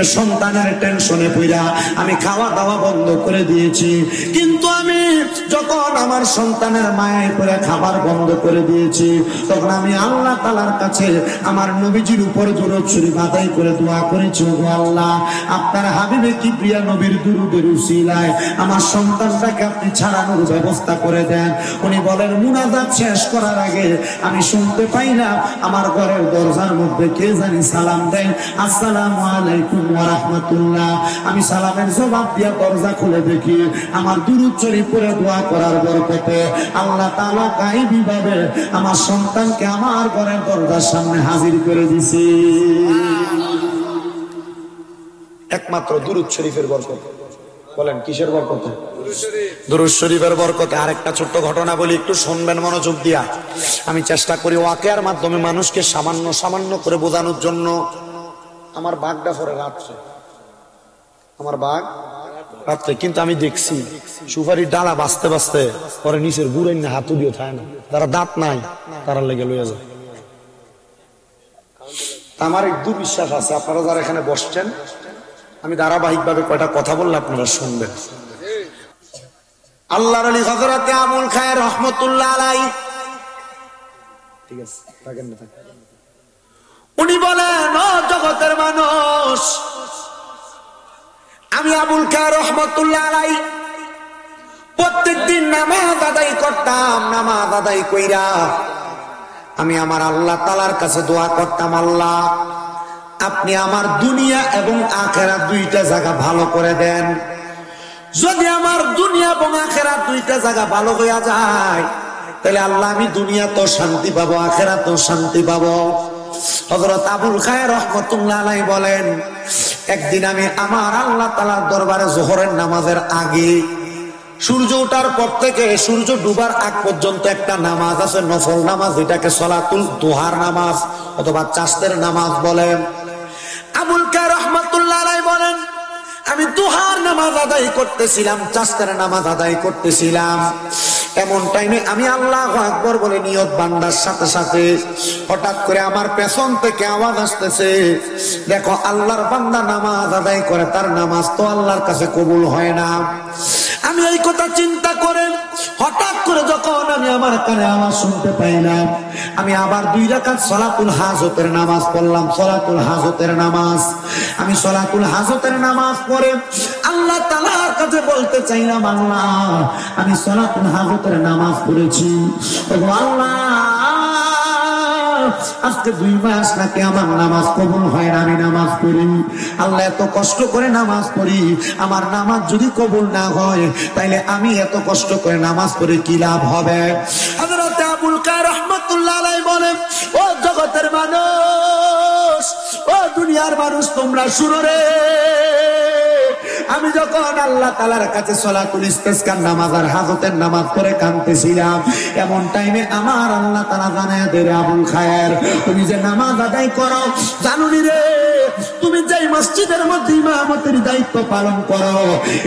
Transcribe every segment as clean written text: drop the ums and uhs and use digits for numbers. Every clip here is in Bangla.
সন্তানের টেনশনে পড়া আমি খাওয়া দাওয়া বন্ধ করে দিয়েছি। কিন্তু আমি যখন আমার সন্তানের মায়ের পরে খাবার বন্ধ করে দিয়েছি, তখন আমি আল্লাহ তাআলার কাছে আমার নবীজির উপর দরুদ শরীফ আদায় করে দোয়া করেছি, ও আল্লাহ, আপনার হাবিবে কিবরিয়া নবীর দুরুদের উসিলায় আমার সন্তানটাকে আপনি ছাড়ানোর ব্যবস্থা করে দেন। উনি বলেন, মুনাজাত শেষ করার আগে আমি শুনতে পাইলাম আমার ঘরের দরজার মধ্যে কে জানি সালাম দেয়, আসসালামু আলাইকুম ওয়া রাহমাতুল্লাহ। আমি সালামের জবাব দিয়া দরজা খুলে দেখি আমার দুরূদ শরীফ পড়ে দোয়া করার বরকতে আল্লাহ তাআলা গায়েবী ভাবে আমার সন্তানকে আমার ঘরের দরজার সামনে হাজির করে দিয়েছে। একমাত্র দুরূদ শরীফের বরকতে। বলেন কিসের বরকতে? দুরূদ শরীফের বরকতে। আরেকটা ছোট্ট ঘটনা বলি, একটু শুনবেন মনোযোগ দিয়া। আমি চেষ্টা করি ওয়াকিয়ার মাধ্যমে মানুষকে সামান্য সামান্য করে বোঝানোর জন্য। আমার বাঘটা পরে রাত্রে, আমার বাঘ রাত্রে, কিন্তু আমি দেখছি সুপারির ডালা বাঁচতে বাঁচতে পরে নিচের বুড়েন না হাতু দিয়ে থাকে না, তারা দাঁত নাই তারা লেগে লইয়া যায়। আমার এক দুর্বিশ্বাস আছে, আপনারা যারা এখানে বসছেন, আমি ধারাবাহিক ভাবে কয়টা কথা বললে আপনারা শুনবেন। আল্লাহর আলী হযরতে আবুল খায়ের রহমতুল্লাহ আলাইহি, ঠিক আছে থাকেন না, উনি বলেন, ও জগতের মানুষ, আমি আবুল খায়ের রহমতুল্লাহ আলাইহি প্রত্যেকদিন নামাজ আদায় করতাম। নামাজ আদায় কইরা আমি আমার আল্লাহ তাআলার কাছে দোয়া করতাম, আল্লাহ আপনি আমার দুনিয়া এবং আখিরাত দুইটা জায়গা ভালো করে দেন। যদি আমার দুনিয়া এবং আখিরাত দুইটা জায়গা ভালো হইয়া যায়, তাহলে আল্লাহ আমি দুনিয়া তো শান্তি পাবো, আখিরাত তো শান্তি পাবো। হযরত আবুল খায়ের রহমাতুল্লাহ আলাইহি বলেন, একদিন আমি আমার আল্লাহ তাআলার দরবারে যোহরের নামাজের আগে, সূর্য ওঠার পর থেকে সূর্য ডুবার আগ পর্যন্ত একটা নামাজ আছে, নফল নামাজ, এটাকে সলাতুল দুহার নামাজ অথবা চাষতের নামাজ বলেন। আবুল খায়ের রহমাতুল্লাহ আলাইহি বলেন, আমি দুহার নামাজ আদায় করতেছিলাম, চাষতের নামাজ আদায় করতেছিলাম। এমন টাইমে আমি আল্লাহু আকবার বলে নিয়ত বান্দার সাথে সাথে হঠাৎ করে আমার পেছন থেকে আওয়াজ আসতেছে, দেখো আল্লাহর বান্দা নামাজ আদায় করে, তার নামাজ তো আল্লাহর কাছে কবুল হয় না। আমি এই কথা চিন্তা করে হঠাৎ করে যখন আমি আমার কানে আওয়াজ শুনতে পাইলাম, আমি আবার 2 রাকাত সলাতুল হাজতের নামাজ পড়লাম। সলাতুল হাজতের নামাজ, আমি সলাতুল হাজতের নামাজ পড়ে আল্লাহ তাআলার কাছে বলতে চাইলাম, আল্লাহ আমি সলাতুল হাজতের নামাজ পড়েছি, ওগো আল্লাহ আজকে 2 মাস নাকি আমার নামাজ কবুল হয় না, আমি নামাজ পড়ি, আল্লাহ এত কষ্ট করে নামাজ পড়ি, আমার নামাজ যদি কবুল না হয় তাইলে আমি এত কষ্ট করে নামাজ পড়ে কি লাভ হবে? হযরত আবুল খায়ের রহমাতুল্লাহ আলাইহি বলেন, ও জগতের মানুষ, ও দুনিয়ার মানুষ, তোমরা শুনো রে, আমি যখন আল্লাহ তাআলার কাছে সলাতুল ইস্তিসকার নামাজ আর হাজতের নামাজ পড়ে কাঁদতেছিলাম, এমন টাইমে আমার আল্লাহ তাআলা জানায় দেয়, আবুল খায়ের, তুমি যে নামাজ আদায় করো, জানুনি রে, তুমি যে মসজিদের মধ্যে ইমামতির দায়িত্ব পালন করো,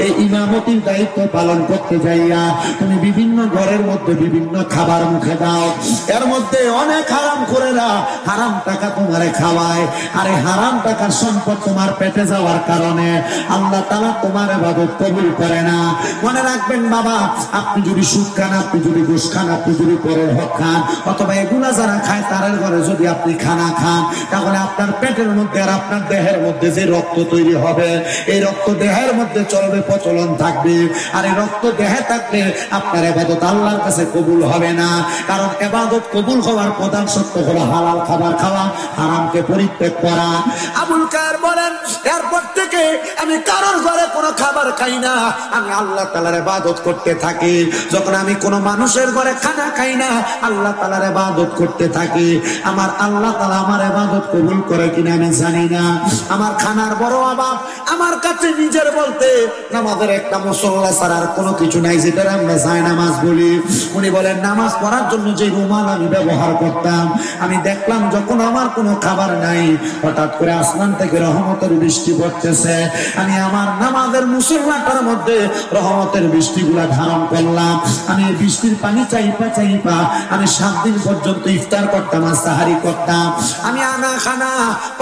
এই ইমামতির দায়িত্ব পালন করতে যাইয়া তুমি বিভিন্ন ঘরের মধ্যে বিভিন্ন খাবার মুখে দাও, এর মধ্যে অনেক হারাম করে দাও, হারাম টাকা তোমারে খাওয়ায়, আরে হারাম টাকার সম্পদ তোমার পেটে যাওয়ার কারণে আল্লাহ তাআলা তোমার ইবাদত কবুল করে না। মনে রাখবেন বাবা, আপনি যদি সুদ খান, আপনি যদি ঘুষ খান, আপনি যদি পরের হক খান, অথবা এগুলা যারা খায় তাদের ঘরে যদি আপনি খানা খান, তাহলে আপনার পেটের মধ্যে আর আপনার দেহের মধ্যে যে রক্ত তৈরি হবে, এই রক্ত দেহের মধ্যে চলবে, প্রচলন থাকবে, আর এই রক্ত দেহে থাকলে আপনার ইবাদত আল্লাহর কাছে কবুল হবে না। কারণ ইবাদত কবুল হওয়ার প্রধান শর্ত হলো হালাল খাবার খাওয়া, হারামকে পরিত্যাগ করা। আবুল খায়ের বলেন, এরপর থেকে আমি কারোর ঘরে কোনো খাবার খাই না, আমি আল্লাহ তাআলার ইবাদত করতে থাকি। যখন আমি কোনো মানুষের ঘরে খানা খাই না, আল্লাহ তাআলার ইবাদত করতে থাকি। আমার আল্লাহ তাআলা আমার ইবাদত কবুল করে কিনা আমি জানি না, আমার খানার বড় অভাব, আমার কাছে নিজের বলতে নামাজের একটা মুসল্লা ছাড়ার কোনো কিছু নাই, যেটা আমরা যায় নামাজ বলি। উনি বলেন নামাজ পড়ার জন্য যে রুমাল আমি ব্যবহার করতাম, আমি দেখলাম যখন আমার কোনো খাবার নাই, হঠাৎ করে আসমান থেকে রহমতের বৃষ্টি পড়তেছে, আমি আমার নামাজের মুসল্লাটার মধ্যে রহমতের বৃষ্টিগুলা ধারণ করলাম। আমি বৃষ্টির পানি চাইপা চাইপা আমি 7 দিন পর্যন্ত ইফতার করতাম আর সাহারি করতাম। আমি আনা খানা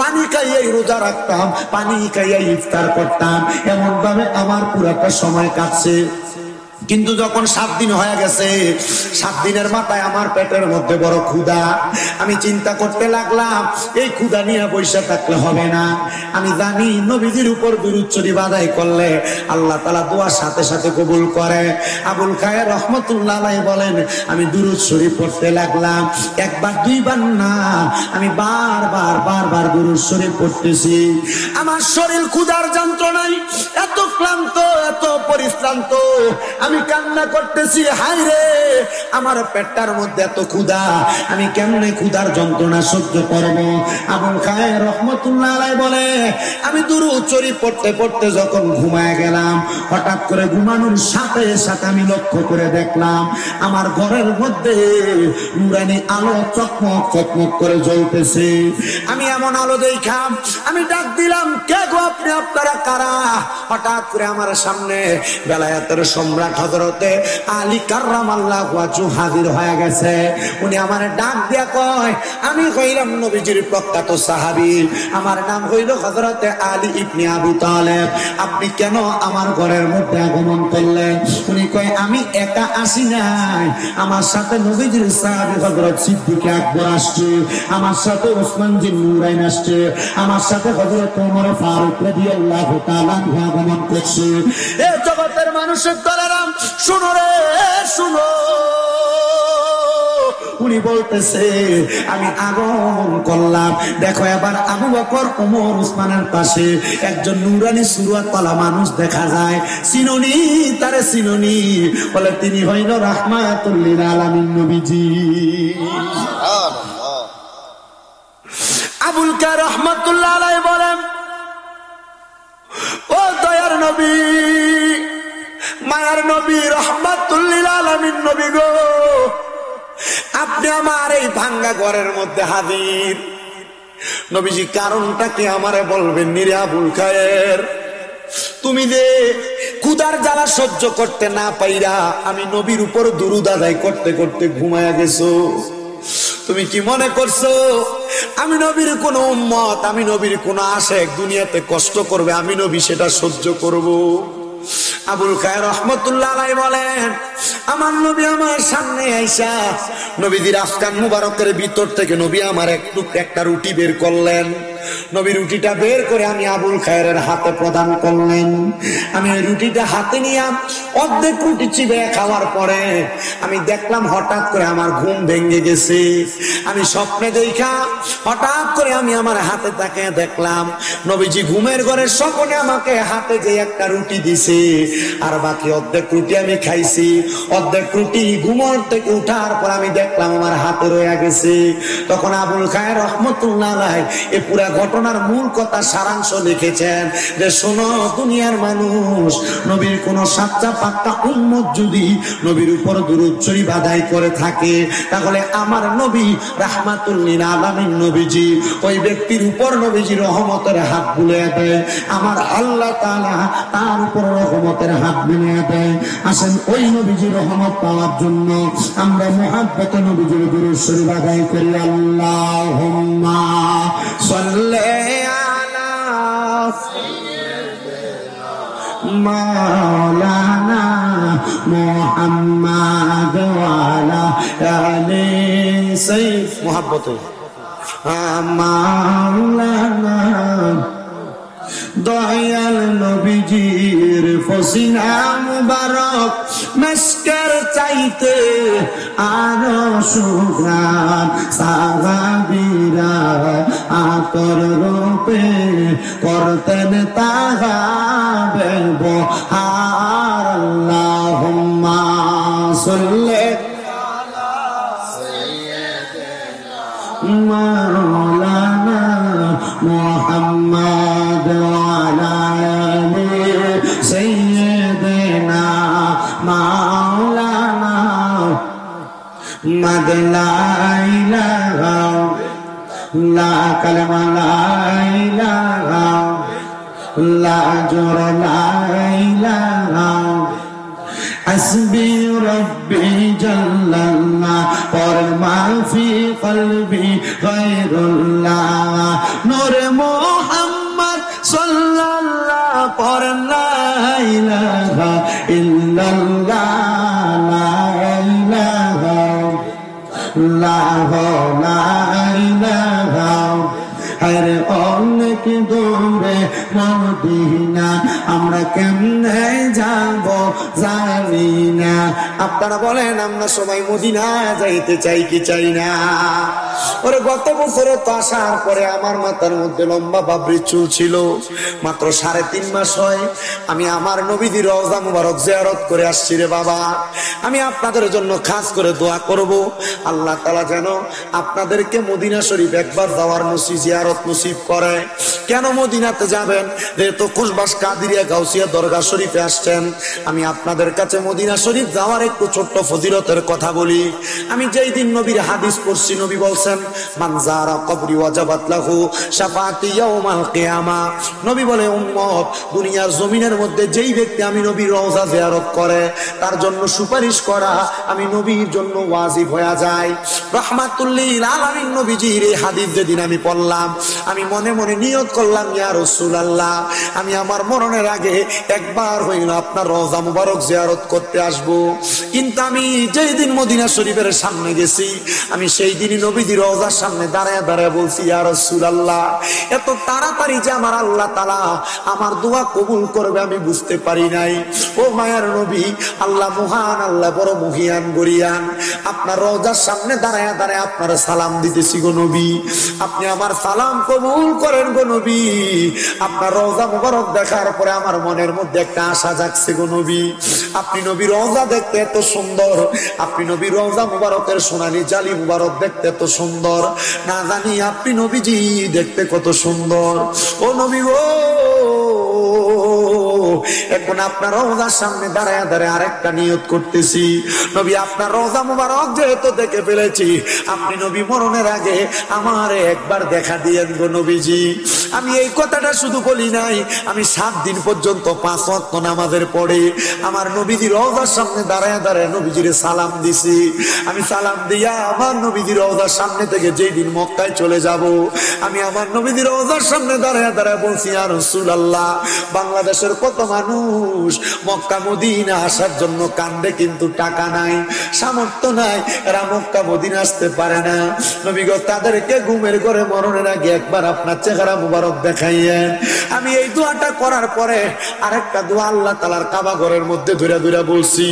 পানি খাইয়াই রোজা রাখতাম, পানি খাইয়াই ইফতার করতাম। এমন ভাবে আমার পুরাটা সময় কাটছে। কিন্তু যখন 7 দিন হয়ে গেছে, 7 দিনের মাথায় আমার পেটের মধ্যে বড় ক্ষুধা। আমি চিন্তা করতে লাগলাম এই ক্ষুধা নিয়ে বসে থাকলে হবে না। আমি জানি নবীজির উপর দুরূদ শরীফ আদায় করলে আল্লাহ তাআলা দোয়ার সাথে সাথে কবুল করে। আবুল খায়ের রহমতুল্লাহ আলাইহি বলেন, আমি দুরূদ শরীফ পড়তে লাগলাম, একবার দুইবার না, আমি বারবার দুরূদ শরীফ পড়তেছি। আমার শরীর ক্ষুধার যন্ত্রণায় এত ক্লান্ত, এত পরিশ্রান্ত, আমি কান্না করতেছি, হায় রে আমার পেটটার মধ্যে এত ক্ষুধা, আমি কেমনে ক্ষুধার যন্ত্রণা সহ্য করব। আবুল খায়ের রহমতুল্লাহ আলাইহি বলে, আমি দুরূদ শরীফ পড়তে পড়তে যখন ঘুমায় গেলাম, হঠাৎ করে ঘুমানোর সাথে সাথে আমি লক্ষ্য করে দেখলাম আমার ঘরের মধ্যে নুরানি আলো চকমক চকমক করে জ্বলতেছে। আমি এমন আলো দেখা আমি ডাক দিলাম, কে গো আপনি, আপনারা কারা? হঠাৎ করে আমার সামনে বেলায়েতের সম্রাট হযরতে আলী কাররামাল্লাহু ওয়াজহু হাজির হয়ে গেছে। উনি আমার ডাক দিয়া কয়, আমি হইলাম নবীজির প্রখ্যাত সাহাবী, আমার নাম হইল হযরতে আলী ইবনে আবু তালেব, আপনি কেন আমার ঘরের মধ্যে আগমন করলেন? উনি কয়, আমি একা আসি নাই, আমার সাথে নবীজির সাহাবী হযরত সিদ্দিক আকবর আসছে, আমার সাথে ওসমান জিন নুরাইন আসছে, আমার সাথে হযরত ওমর ফারুক রাদিয়াল্লাহু তাআলা আগমন করছে। এ জগতের মানুষের দলেরাম, শুনো রে শুনো, উনি বলতেছে আমি আগমন করলাম, দেখো এবার আবু বকর ওমর ওসমানের পাশে একজন নুরানি সুরাতওয়ালা মানুষ দেখা যায়। চিনুনি তারে, চিনুনি? বলে তিনি হইল রাহমাতুল লিল আলামিন নবীজি। আবুল কায়ের রহমাতুল্লাহ আলাইহি বলেন, ও দয়ার নবী, মায়ার নবী, রাহমাতুল লিল আলামিন নবী গো, আপনি আমার এই ভাঙ্গা ঘরের মধ্যে হাজির। নবীজি কারণটা কি আমারে বলবেন নিরে আবুল খায়ের? তুমি যে ক্ষুধার জ্বালা সহ্য করতে না পাইরা আমি নবীর উপর দুরূদ আদায় করতে করতে ঘুমায়া গেছো, তুমি কি মনে করছো আমি নবীর কোন উম্মত, আমি নবীর কোন আশেক দুনিয়াতে কষ্ট করবে, আমি নবী সেটা সহ্য করব? আবুল খায়ের রহমতুল্লাহ আলাইহি বলেন, আমার নবী আমার সামনে আইসা নবীজির আফকান মুবারকের ভিতর থেকে নবী আমার একটা রুটি বের করলেন। নবী রুটিটা বের করে আমি আবুল খায়ের হাতে প্রদান করলেন। আমি ওই রুটিটা হাতে নিয়ে অর্ধেক রুটি চিবিয়ে খাওয়ার পরে আমি দেখলাম হঠাৎ করে আমার ঘুম ভেঙে গেছে। আমি স্বপ্নে দেখা হঠাৎ করে আমি আমার হাতে তাকিয়ে দেখলাম নবীজি ঘুমের ঘরে স্বপ্নে আমাকে হাতে যে একটা রুটি দিছে, আর বাকি অর্ধেক রুটি আমি খাইছি। অর্ধেক রুটি ঘুমর থেকে উঠার পর আমি দেখলাম আমার হাতে রয়ে গেছে। তখন আবুল খায়ের রহমতুল্লাহ আলাইহি এ পুরা ঘটনার মূল কথা সারাংশ লিখেছেন যে, শোনো দুনিয়ার মানুষ, নবীর কোন সাচ্চা পাক্কা উম্মত যদি নবীর উপর দুরূদ শরীফ আদায় করে থাকে, তাহলে আমার নবী রাহমাতুল লিল আলামিন নবীজি ওই ব্যক্তির উপর নবীজি রহমতের হাত বুলিয়ে দেয়, আমার আল্লাহ তাআলা তার উপর রহমতের হাত বুলিয়ে দেয়। আসেন ওই নবীজির রহমত পাওয়ার জন্য আমরা মুহাব্বতে নবীজির দুরূদ শরীফ আদায় করি। আল্লাহুম্মা সাল্লি আলা মাওলানা মুহাম্মদ ওয়া আলা আলি সাইয়্যিদ মুহাব্বতে মাওলানা দয়াল নবীজির ফসিনা মুবারক মেসকের চাইতে আরো সুঘ্রাণ, সাহাবীরা আতর রূপে করতেন তাহা ব্যবহার। আল্লাহুম্মা সাল্লি আলা সাইয়্যিদিনা মাওলানা মুহাম্মদ ওয়া আলা কালেমা লা ইলাহা লা জোরে লা ইলাহা হাসবি রব্বি জাল্লাল্লাহ পর মাফি কলবি গায়রুল্লাহ নূরে মুহাম্মদ সাল্লাল্লাহ পর লা ইলাহা ইল্লাল্লাহ লা ইলাহা লা ইলাহা আরে অনেক দূরে মদিনা আমরা কেমনে যাব জানি না। আপনারা বলেন আমরা সবাই মদিনা যাইতে চাই কি চাই না? ওরে গত বছর তো আসার পরে আমার মাথার মধ্যে লম্বা বাবরি চুল ছিল, মাত্র 3.5 মাস হয় আমি আমার নবীর রওজা মুবারক জিয়ারত করে আসছি রে বাবা। আমি আপনাদের জন্য খাস করে দোয়া করব, আল্লাহ তাআলা যেন আপনাদেরকে মদিনা শরীফ একবার যাওয়ার নসিব জিয়ারত নসিব করে। কেন মদিনাতে যাবেন? যেহেতু কুশবাস কাদিরিয়া গাউসিয়া দরগা শরীফে আসছেন, আমি আপনাদের কাছে মদিনা শরীফ যাওয়ার একটু ছোট্ট ফজিলতের কথা বলি। আমি যেই দিন নবীর হাদিস পড়ছি, নবী বলছেন মান যারা কবরি ওয়াজাবাত লাহু শাফাআতি ইয়াউমাল কিয়ামা। নবী বলে উম্মত, দুনিয়ার জমিনের মধ্যে যেই ব্যক্তি আমি নবীর রওজা জিয়ারত করে তার জন্য সুপারিশ করা আমি নবীর জন্য ওয়াজিব হয়ে যায়। রাহমাতুল লিল আলামিন নবীজির এই হাদিস যেদিন আমি পড়লাম, আমি মনে মনে নিয়ত করলাম, ইয়া রাসূলুল্লাহ, আমি আমার মরণের আগে একবার হইল আপনার রওজা মুবারক জিয়ারত করতে আসব। কিন্তু আমি যেই দিন মদিনা শরীফের সামনে গেছি, আমি সেই দিনই নবীজির রওজার সামনে দাঁড়ায় দাঁড়ায় বলছি, ইয়া রাসূলুল্লাহ, এত তাড়াতাড়ি যে আমার আল্লাহ তাআলা আমার দোয়া কবুল করবে আমি বুঝতে পারি নাই। ও মায়ার নবী, আল্লাহ মহান, আল্লাহ বড় মহিয়ান গরিয়ান। আপনার রওজার সামনে দাঁড়ায় দাঁড়ায় আপনার সালাম দিতেছি গো নবী, আপনি আমার সালাম কবুল করেন গো নবী। আপনার রওজা মুবারক দেখার পরে আমার মনের মধ্যে একটা আশা জাগছে গো নবী। আপনি নবীর রওজা দেখতে এত সুন্দর, আপনি নবীর রওজা মুবারকের সোনালী জালি মুবারক দেখতে এত সুন্দর, না জানি আপনি নবীজি দেখতে কত সুন্দর। ও নবী গো, এখন আপনার রওজার সামনে দাঁড়ায় দাঁড়ায় আরেকটা নিয়ত করতেছি, নবী আপনার রওজা মুবারক যেহেতু দেখে ফেলেছি, আপনি নবী মরণের আগে আমার একবার দেখা দিয়েন গো নবীজি। আমি এই কথাটা শুধু বলি নাই, আমি 7 দিন পর্যন্ত 5 ওয়াক্ত নামাজের পরে আমার নবীজির রওজার সামনে দাঁড়ায় দাঁড়ায় নবীজির সালাম দিছি। আমি সালাম দিয়া আমার নবীজির রওজার সামনে থেকে যেই দিন মক্কায় চলে যাব, আমি আমার নবীজির রওজার সামনে দাঁড়ায় দাঁড়ায় বলছি, ইয়া রাসূলুল্লাহ, বাংলাদেশের কত মানুষ মক্কা মদিনা আসার জন্য কান্দে, কিন্তু টাকা নাই, সামর্থ্য নাই, এরা মক্কা মদিনা আসতে পারে না। নবী গো, তাদেরকে ঘুমের ঘরে মরণের আগে একবার আপনার চেহারা মুবারক দেখাইয়েন। আমি এই দোয়াটা করার পরে আরেকটা দোয়া আল্লাহ তাআলার কাবা ঘরের মধ্যে ধরে ধরে বলছি,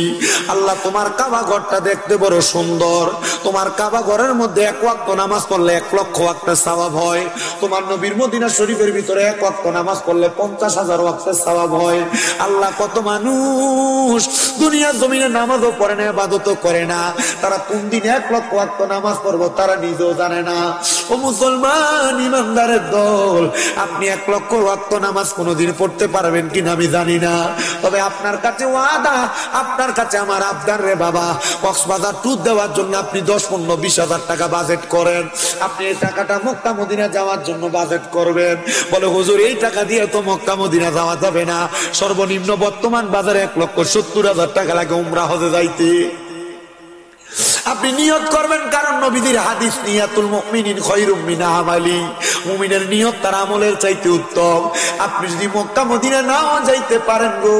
আল্লাহ তোমার কাবা ঘরটা দেখতে বড় সুন্দর, তোমার কাবা ঘরের মধ্যে 1 ওয়াক্ত নামাজ পড়লে 1 লক্ষ ওয়াক্তের সওয়াব হয়, তোমার নবীর মদিনা শরীফের ভিতরে 1 ওয়াক্ত নামাজ পড়লে 50,000 ওয়াক্তের সওয়াব হয়। আল্লাহ, কত মানুষ দুনিয়ার জমিনে নামাজও পড়ে না, ইবাদতও করে না, তারা কোন দিন 1 লক্ষ ওয়াক্ত নামাজ পড়বো তারা নিজেও জানে না। ও মুসলমান ইমানদারের দল, আপনি 1 লক্ষ ওয়াক্ত নামাজ কোনোদিন পড়তে পারবেন কিনা আমি জানি না, তবে আপনার কাছে ওয়াদা, আপনার কাছে আমার আবদার রে বাবা, কক্সবাজার ট্যুর দেওয়ার জন্য আপনি 10, 15, 20,000 টাকা বাজেট করেন, আপনি এই টাকাটা মক্কা মদিনা যাওয়ার জন্য বাজেট করবেন। বলে হুজুর, এই টাকা দিয়ে তো মক্কা মদিনা যাওয়া যাবে না, সর্বনিম্ন বর্তমান বাজারে 1,70,000 টাকা লাগে উমরা হজে যাইতে। আপনি নিয়ত করবেন, কারণ নবীজির হাদিস, নিয়াতুল মুমিনিন খায়রুম মিন আমালি, মুমিনের নিয়ত তার আমলের চাইতে উত্তম। আপনি যদি মক্কা মদিনা নাও যাইতে পারেন গো,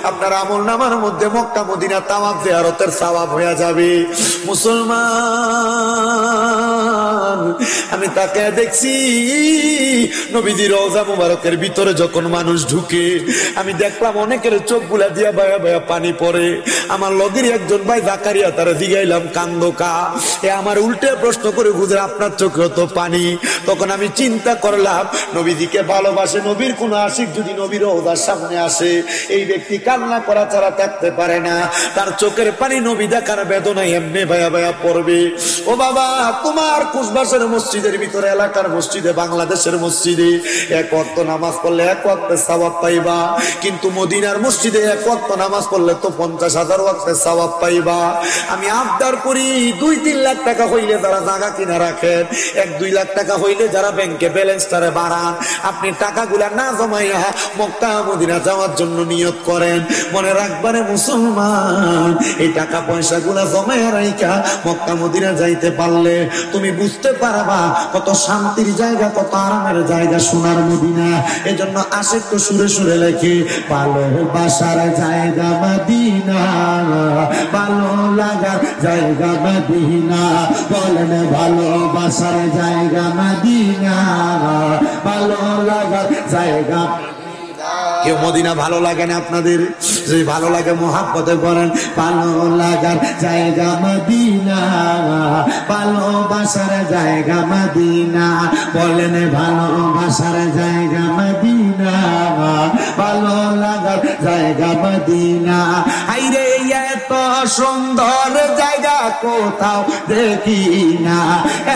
আপনার আমল নামার মধ্যে মক্কা মদিনা তাওয়াফ জিয়ারতের সওয়াব হয়ে যাবে। মুসলমান, আমি তাকে দেখছি নবীজির রওজা মুবারকের ভিতরে যখন মানুষ ঢুকে, আমি দেখলাম অনেকের চোখ গুলা দিয়া বায়া বায়া পানি পড়ে। আমার লগের একজন ভাই জাকারিয়া, তারা জিগাইলাম কান্দোকা, এ আমার উল্টে প্রশ্ন করে, হুজুর আপনার চোখে তো পানি। তখন আমি চিন্তা করলাম, নবীজিকে ভালোবাসে নবীর কোন আশিক যদি নবীর রওজার সামনে আসে, এই ব্যক্তি কান্না করা ছাড়া থাকতে পারে না, তার চোখের পানি নবী দেখার বেদনায় এমনি ভায়া ভায়া পড়বে। ও বাবা, তোমার কুশবাসের মসজিদের ভিতরে, এলাকার মসজিদে, বাংলাদেশের মসজিদে 1 ওয়াক্ত নামাজ পড়লে 1 ওয়াক্তের সওয়াব পাইবা, কিন্তু মদিনার মসজিদে 1 ওয়াক্ত নামাজ পড়লে তো 50,000 ওয়াক্তের সওয়াব পাইবা। আমি আবদার করি, 2-3 লাখ টাকা হইলে যারা জায়গা কিনা রাখেন, 1-2 লাখ টাকা হইলে যারা ব্যাংকে ব্যালেন্সটারে বাড়ান, আপনি টাকাগুলা না জমাইয়া মক্কা মদিনা যাওয়ার জন্য নিয়ত করেন। মনে রাখবারে মুসলমান, এই টাকা পয়সা গুলা জমাইয়া রাইখা মক্কা মদিনা যাইতে পারলে তুমি বুঝতে পারবা কত শান্তির জায়গা, কত আরামের জায়গা সোনার মদিনা। এজন্য আশিক তো সুরে সুরে লেখে, ভালোবাসার জায়গা মদিনা, ভালো লাগার জায়গা মদিনা। বলেন ভালোবাসার জায়গা মদিনা, ভালো লাগার জায়গা। কেউ মদিনা ভালো লাগে না আপনাদের? যদি ভালো লাগে মোহাব্বতে বলেন ভালো লাগার জায়গা মদিনা, ভালোবাসার জায়গা মদিনা। বলেন ভালোবাসার জায়গা মদিনা, ভালো লাগার জায়গা মদিনা। হাইরে এত সুন্দর জায়গা কোথাও দেখি না,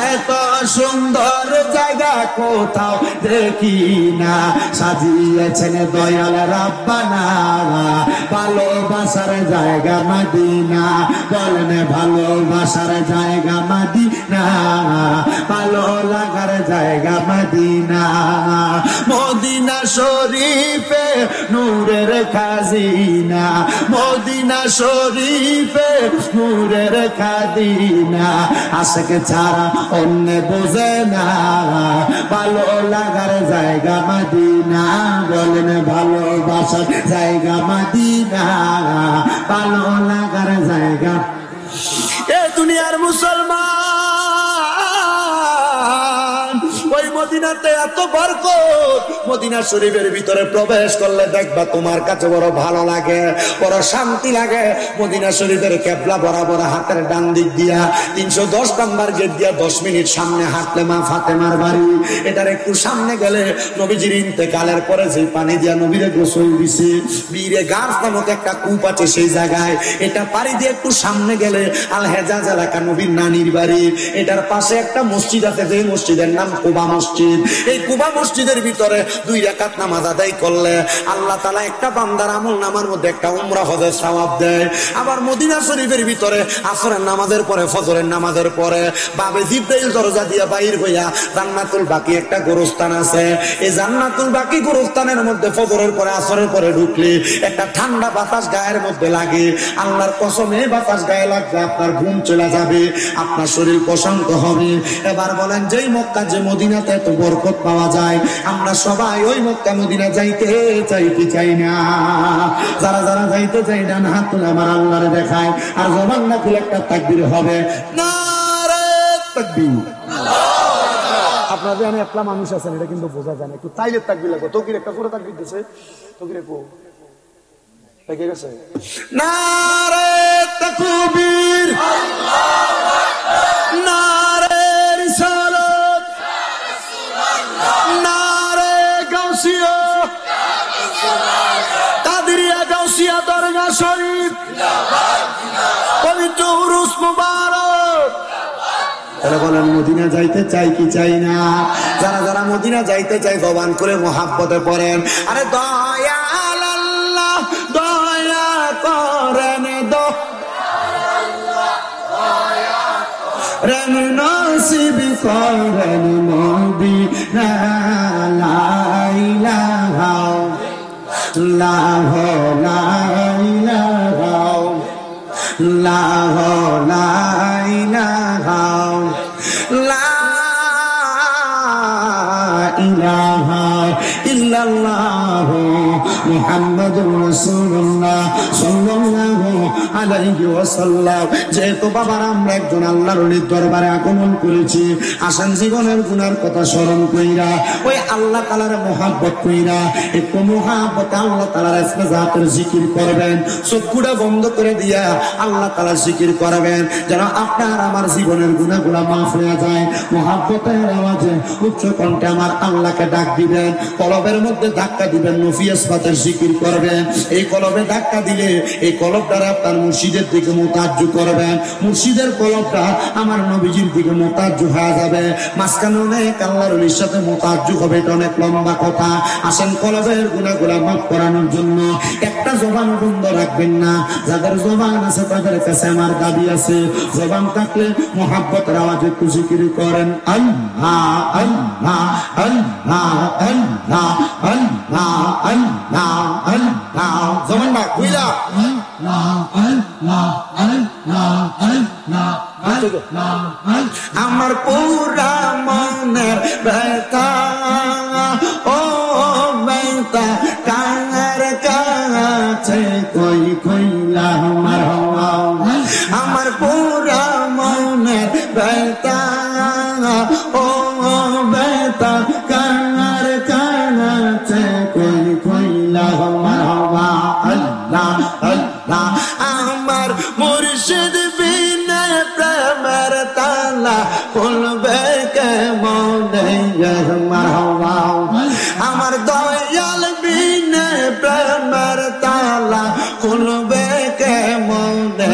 এত সুন্দর জায়গা কোথাও দেখি না। সাজিয়েছেন দয়াল রাব্বানা, ভালোবাসার জায়গা মদিনা। বলেন ভালোবাসার জায়গা মদিনা, ভালো লাগার জায়গা মদিনা। মদিনা শরীফে নূরের খাজিনা, মদিনা শরীফে নূরের খাজিনা। আশিক ছাড়া অন্য বোঝে না, ভালো লাগার জায়গা মদিনা। বলেন ভালোবাসার জায়গা মদিনা, ভালো লাগার জায়গা। এ দুনিয়ার মুসলমান, ওই মদিনাতে এত বরকত। মদিনা শরীফের ভিতরে প্রবেশ করলে দেখবা তোমার কাছে বড় ভালো লাগে, বড় শান্তি লাগে। মদিনা শরীফের কেবলা বরাবর হাতের ডান দিক দিয়া 310 নম্বর গেট দিয়া 10 মিনিট সামনে হাঁটলে মা ফাতেমার বাড়ি। এটার একটু সামনে গেলে নবীজির ইন্তেকালের পরে যে পানি দিয়া নবীরে গোসল দিছে, বীরে গার্স নামক একটা কূপ আছে সেই জায়গায়। এটা পাড়ি দিয়ে একটু সামনে গেলে আল হেজাজ এলাকা নবীর নানির বাড়ি। এটার পাশে একটা মসজিদ আছে, যে মসজিদের নাম কুবা মসজিদ। এই কুবা মসজিদের ভিতরে 2 রাকাত নামাজ আদায় করলে আল্লাহ তাআলা একটা বান্দার আমল নামার মধ্যে একটা উমরা হজের সওয়াব দেয়। আবার মদিনা শরীফের ভিতরে আসরের নামাজের পরে, ফজরের নামাজের পরে বাবে জিবরাইল দরজা দিয়া বাইর হইয়া জান্নাতুল বাকি একটা গোরস্থান আছে। এই জান্নাতুল বাকি গোরস্থানের মধ্যে ফজরের পরে আসরের পরে ঢুকলে একটা ঠান্ডা বাতাস গায়ের মধ্যে লাগে। আল্লাহর কসম, এই বাতাস গায়ে লাগবে আপনার ঘুম চলে যাবে, আপনার শরীর প্রশান্ত হবে। এবার বলেন, যেই মক্কা যে মদিনাতে এত বরকত পাওয়া যায়, আমরা সবাই ওই মক্কা মদিনা যাইতে চাই কি চাই না? যারা যারা যাইতে চাই ডান হাত তুলে আমার আল্লাহরে দেখায়, আর জবান না খুলে একটা তাকবীর হবে, নারে তাকবীর। আপনাদের আমি একলা মানুষ আছেন, এটা কিন্তু বোঝা যায় না। একটু তাইলে তাকবীর লাগবে। তকির একটা করে তাকবীর দিছে, তকিরে কো পেকে গেছে। নারে তাকবীর, আল্লাহু আকবার, নারে রিসালাত, নারে গাউসিয়া, কাদেরিয়া গাউসিয়া দরগা শরীফ, পবিত্র উরুস মুবারক। তাহলে বলেন মদিনা যাইতে চাই কি চাই না? যারা যারা মদিনা যাইতে চাই জবান করে মোহাব্বতে পড়েন, আরে দয়াল আল্লাহ দয়া করেন, দয়াল নসিব করেন মদিনা। লা ইলাহা ইল্লাল্লাহ, লা ইলাহা ইল্লাল্লাহ, লা ইলাহা ইলাহা ইল্লাল্লাহ মুহাম্মাদুর রাসূলুল্লাহ সাল্লাল্লাহু আলাইহি ওয়াসাল্লাম। যেহেতু বাবার আমরা একজন আল্লাহর ওলির দরবারে আগমন করেছি, আসেন জীবনের গুনার কথা স্মরণ কইরা ওই আল্লাহ তাআলার মুহাব্বত কইরা একটু মুহাব্বতে আল্লাহ তাআলার ইসমে জাতের জিকির করবেন। চোখগুলো বন্ধ করে দিয়া আল্লাহ তাআলার জিকির করবেন, যেন আপনার আমার জীবনের গুনাহগুলো মাফ হয়ে যায়। মুহাব্বতের আওয়াজে উচ্চ কণ্ঠে আমার আল্লাহকে ডাক দিবেন, কলবের মধ্যে ধাক্কা দিবেন, নফি ইসবাতের জিকির করবেন। এই কলবে ধাক্কা দিলে এই কলবটারে আপনার মুর্শিদের দিকে মোতাজ্জু করবেন, মুর্শিদের কলবটা আমার নবীজির দিকে মোতাজ্জু হয়ে যাবে। মাঝখানে অনেক আল্লাহর ওলির সাথে মোতাজ্জু হবে, এটা অনেক লম্বা কথা। আসেন কলবের গুনাহগুলো মাফ করানোর জন্য একটা জবান বন্ধ রাখবেন না। যাদের জবান আছে তাদের কাছে আমার দাবি আছে, জবান থাকলে মোহাব্বতের আওয়াজে একটু জিকির করেন আল্লাহ আল্লাহ আল্লাহ আল্লাহ আল্লাহ আল্লাহ আল্লাহ। জবানটা খুইলা আমার পুরা মনের ব্যথা ও ব্যথা কার কাছে কই কইলা আমার পুরা মনের ব্যথা ও ব্যথা কার কাছে কই কইলা আল্লাহ আল্লাহ। আমার মুর্শিদ বিনে প্রেমের তালা খুলবে কেমনে মারহাবা। আমার দয়াল বিনে প্রেমের তালা খুলবে কেমনে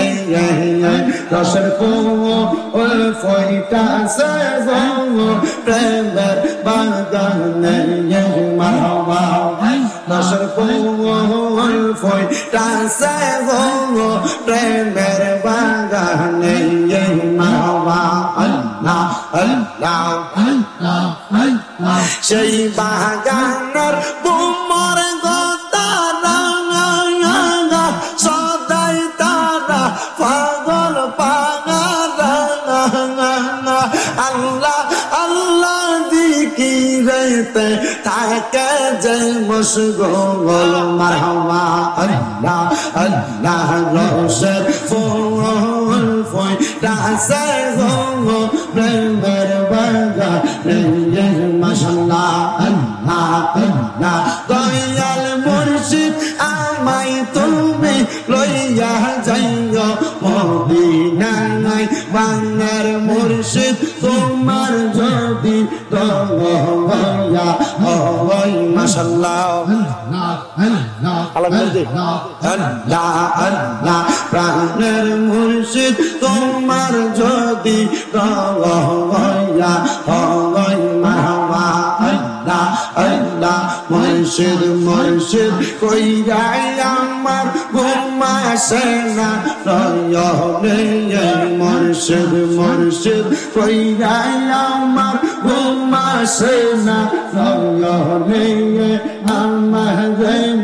রসের ফুল ফইটাছে প্রেমের বাগানে মারহাবা। রসের ফুল ফইটাছে প্রেমের বাগানে মারহাবা। আল্লাহ আল্লাহ আল্লাহ। সেই বাগানের বুমর গোতারা সদাই তারা পাগল পাগলা আল্লাহ আল্লাহ দিকিরেতে থাকে যে মশগুল মারহাবা। আল্লাহ আল্লাহ রসের ফুল ফইটাছে প্রেমের বাগানে মাশাআল্লাহ আল্লাহ আল্লাহ। দয়াল মুর্শিদ আমায় তুমি লইয়া যাইও মদিনায়, বাংলার মুর্শিদ তোমার যদি দয়া হয় মাশাআল্লাহ আল্লাহ আল্লাহ। প্রাণের মুর্শিদ তোমার যদি দয়া হয় মারহাবা। আল্লাহ আল্লাহ। মুর্শিদ মুর্শিদ কইরাই আমার ঘুমাসে না নয়নে, মুর্শিদ মুর্শিদ কইরাই আমার ঘুমাসে না নয়নে। আমার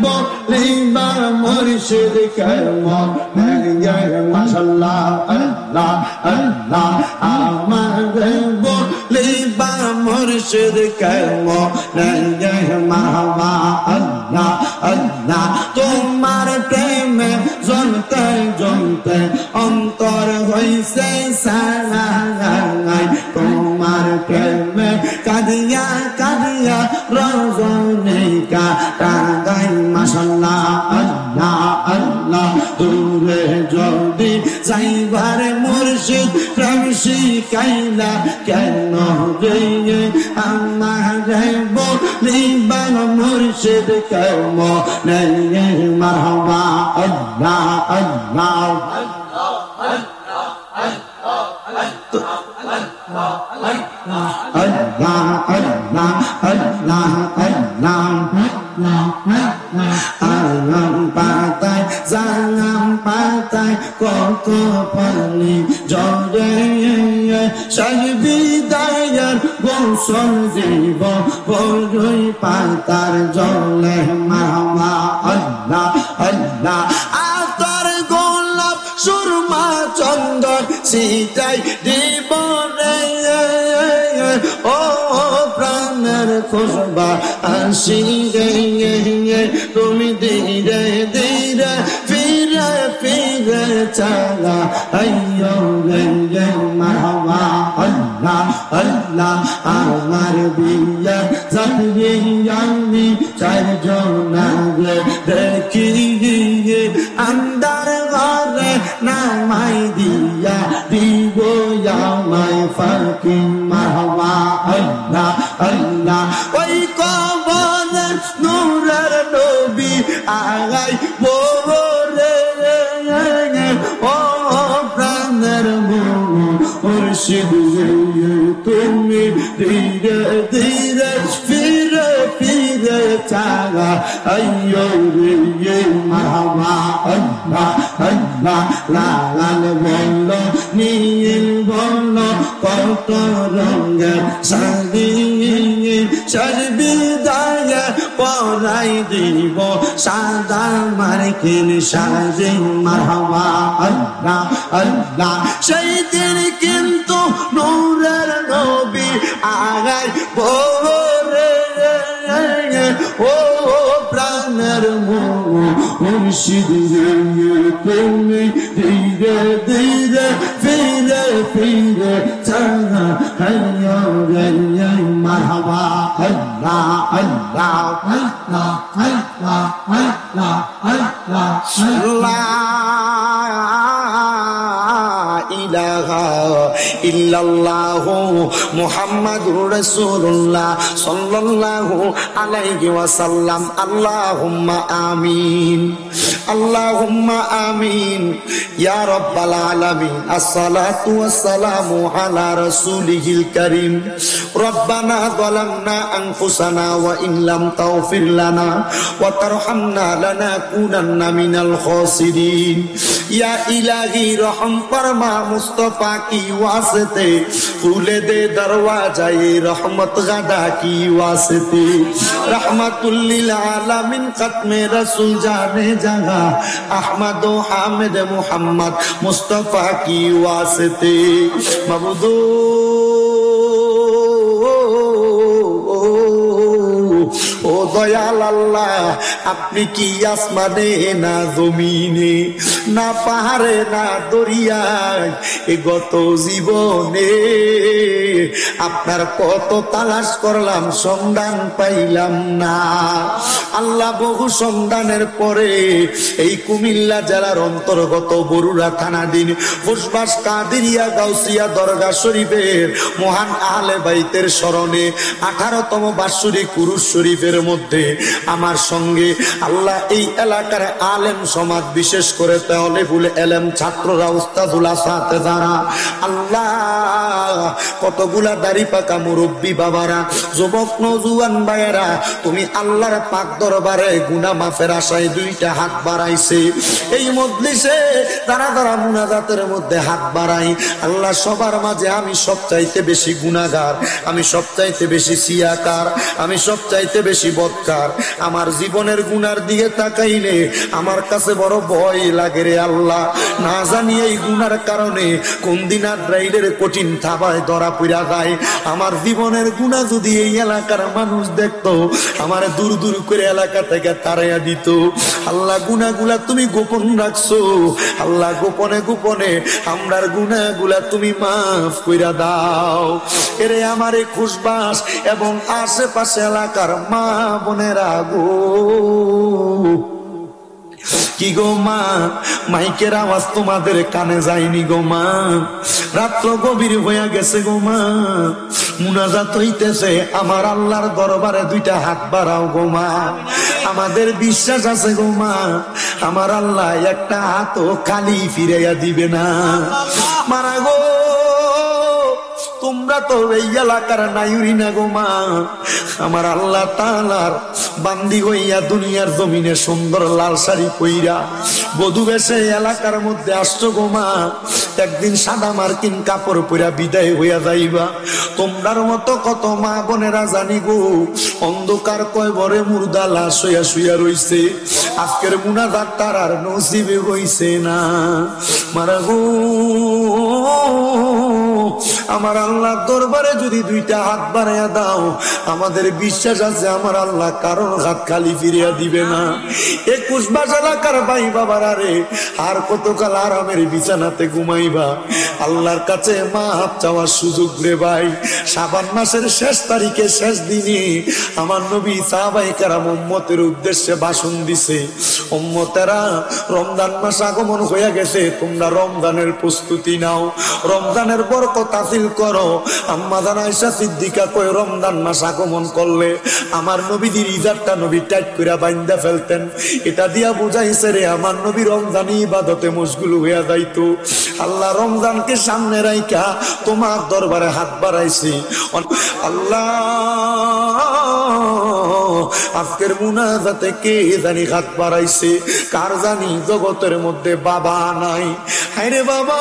বলিবা মুর্শিদ কেমন মাশাআল্লাহ আল্লাহ আল্লাহ। আমার বলিবা মুর্শিদ কেমন মারহাবা। আল্লাহ আল্লাহ। তোমার প্রেমে জ্বলতে জ্বলতে অন্তর হইছে সারাই, তোমার প্রেমে কাঁদিয়া কাঁদিয়া রজনী কাটাই মাশাআল্লাহ আল্লাহ আল্লাহ। দূরে যদি যাইবার মুর্শিদ প্রেম শিখাইলা কেন রে আমার বলিবা মুর্শিদ কেমন মারহাবা। আল্লাহ আল্লাহ আল্লাহ আল্লাহ আল্লাহ আল্লাহ। আলাম পাতায় জালাম পাতায় কত পানি জলে বিদায়ের গোসল দিব বড়ই পাতার জলে মারহাবা। আল্লাহ আল্লাহ। আতর গোলাপ সুরমা চন্দন সিটাই দিব রে ও প্রাণের খুশবা আসি রে তুমি ধীরে ধীরে ফিরে ফিরে চালা আইয়ো রে মারহাবা। আল্লাহ আল্লাহ। আমার বিয়া যাবি আমি চারজন দেখি আন্দার ঘরে নামাই দিয়া দিব আমায় ফাঁকি মারহাবা। আল্লাহ আল্লাহ। ওই কবরের নূরের নবী আগাই বরে ও প্রাণের মুর্শিদ তুমি ধীরে ধীরে ফিরে ফিরে চাগা আইয়ো রে মারহাবা আল্লাহ আল্লাহ লাল বলল নীল বলল কত রঙের শাড়ি বিদায় পরাই দিব সাদা মার্কিন শাড়ি মারহাবা আল্লাহ আল্লাহ সেই দিন কিন্তু নূরের নবী আগাই ভোরে ও প্রাণের মুর্শিদ তুমি ধীরে ধীরে ফিরে ফিরে চাগা হাইয়া রে মারহাবা আল্লাহ আল্লাহ আল্লাহ আল্লাহ আল্লাহ আল্লাহ আল্লাহ ইলাহা ইল্লাল্লাহু মুহাম্মাদুর রাসূলুল্লাহ সাল্লাল্লাহু আলাইহি ওয়াসাল্লাম আল্লাহুম্মা আমিন আল্লাহুম্মা আমিন ইয়া রাব্বাল আলামিন আসসালাতু ওয়াসসালামু আলা রাসূলিহিল কারীম রব্বানা যালামনা আনফুসানা ওয়া ইন লাম তাগফির লানা ওয়া তারহামনা লানাকুনান্না মিনাল খাসিরিন ইয়া ইলাহি রহম ফরমা मुस्तफा की वास्ते खुले दे दरवाजाए रहमत गदा की वास्ते रहमतुल लिल आलमीन खत्मे रसूल जाने जगह अहमद व हामिद मुहम्मद मुस्तफा की वास्ते मबूदो ও দয়াল আল্লাহ আপনি কি আসমানে না জমিনে না পাহাড়ে না দরিয়ায় এ গত জীবনে আপনার কত তালাশ করলাম সন্ধান পাইলাম না আল্লাহ বহু সন্ধানের পরে এই কুমিল্লা জেলার অন্তর্গত বরুড়া থানাধীন ফুসবাস কাদিরিয়া গাউসিয়া দরগা শরীফের মহান আহলে বাইতের স্মরণে 18তম বাৎসরিক কুরুশ শরীফের মধ্যে আমার সঙ্গে আল্লাহ এই এলাকার আলেম সমাজ বিশেষ করে তালেবুল ইলম ছাত্ররা উস্তাদুল আসাতে যারা আল্লাহ কতগুলা দাড়ি পাকা মুরব্বী বাবারা যুবক নওজোয়ান ভাইয়েরা তুমি আল্লাহর পাক দরবারে গুনাহ মাফের আশায় দুইটা হাত বাড়াইছে এই মজলিসে তারা তারা মুনাজাতের মধ্যে হাত বাড়াই আল্লাহ সবার মাঝে আমি সবচাইতে বেশি গুনাহগার আমি সবচাইতে বেশি সিয়াকার আমি সবচাইতে বেশি বদকার আমার জীবনের গুনার দিকে তাকাইলে আমার কাছে বড় ভয় লাগে রে আল্লাহ না জানি এই গুনার কারণে কোন দিন আর রাইলের কঠিন থাবায় ধরা পড়া যায় আমার জীবনের গুনাহ যদি এই এলাকার মানুষ দেখতো আমার দূর দূর করে এলাকা থেকে তাড়াইয়া দিত আল্লাহ গুনাহগুলা তুমি গোপন রাখছো আল্লাহ গোপনে গোপনে আমরার গুনাহগুলা তুমি মাফ কইরা দাও এরে আমারে খুশবাস এবং আশেপাশে এলাকার মা বোনেরা গো কি গো মা মাইকের আওয়াজ তোমাদের কানে যায়নি গো মা রাত্র গভীর হইয়া গেছে গো মা মুনাজাত হইতেছে আমার আল্লাহর দরবারে দুইটা হাত বাড়াও গো মা আমাদের বিশ্বাস আছে গো মা আমার আল্লাহ একটা হাতও খালি ফিরাইয়া দিবে না মারা গো তোমরা তো এই এলাকার নাইউরি না গো মা আমার আল্লাহ তাআলার বান্দি হইয়া দুনিয়ার জমিনে সুন্দর লাল শাড়ি পইরা বধূ বেশে এলাকার মধ্যে আসছো গো মা একদিন সাদা মার্কিন কাপড় পইরা বিদায় হইয়া যাইবা তোমরার মতো কত মা বোনেরা জানি গো অন্ধকার কয়বরে মুর্দা লাশ হইয়া শুইয়া রইছে আজকের মুনাজাত তার আর নসিবে হইছে না মারা গো আমার আল্লাহ দরবারে যদি দুইটা হাত বাড়াইয়া দাও আমাদের বিশ্বাস আছে আমার আল্লাহ কারণ হাত খালি ফিরিয়া দিবে না 21 মাস এলাকার ভাই বাবারা রে আর কতকাল আরামের বিছানাতে ঘুমাইবা আল্লাহর কাছে মাফ চাওয়ার সুযোগ রে ভাই শাবান মাসের শেষ তারিখে শেষ দিনে আমার নবী সাহাবায়ে কেরাম উম্মতের উদ্দেশ্যে ভাষণ দিছে উম্মতেরা রমজান মাস আগমন হয়ে গেছে তোমরা রমজানের প্রস্তুতি নাও রমজানের বরকত মতো তাফিল করো। আম্মা জান আয়েশা সিদ্দিকা কয় রমজান মাস আগমন করলে আমার নবীজির ইজারটা নবী টাইট করে বাইন্দা ফেলতেন। এটা দিয়া বুঝাইছে রে আমার নবী রমজানি ইবাদতে মশগুল হইয়া যাইতো। আল্লাহ রমজানকে সামনে রাইখা তোমার দরবারে হাত বাড়াইছি। আল্লাহ আজকের মুনাজাতে কে জানি হাত বাড়াইছে, কার জানি জগতের মধ্যে বাবা নাই। হায়রে বাবা,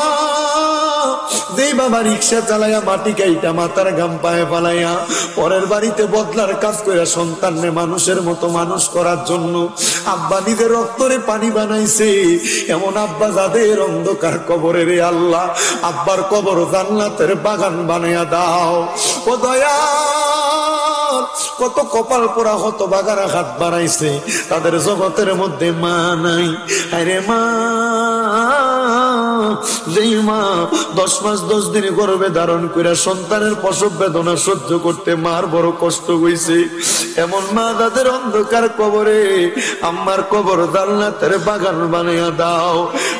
যেই বাবা রিক্সা চালাইয়া মাটি কাইটা মাথার ঘাম পায়ে ফালাইয়া পরের বাড়িতে বদলার কাজ করে সন্তানকে মানুষের মতো মানুষ করার জন্য আব্বা নিজের রক্তরে পানি বানাইছে, এমন আব্বা যাদের অন্ধকার কবরে রে আল্লাহ আব্বার কবর জান্নাতের বাগান বানাইয়া দাও। ও দয়া, কত কপাল পোড়া হত বাগারা হাত বাড়াইছে, তাদের জগতের মধ্যে মা নাই। আরে মা, যেই মা 10 মাস 10 দিন গর্ভে ধারণ করে সন্তানের প্রসব বেদনা সহ্য করতে মার বড় কষ্ট হইছে, এমন মা তাদের অন্ধকার কবরে আম্মার কবর জান্নাতের বাগান বানাইয়া দাও।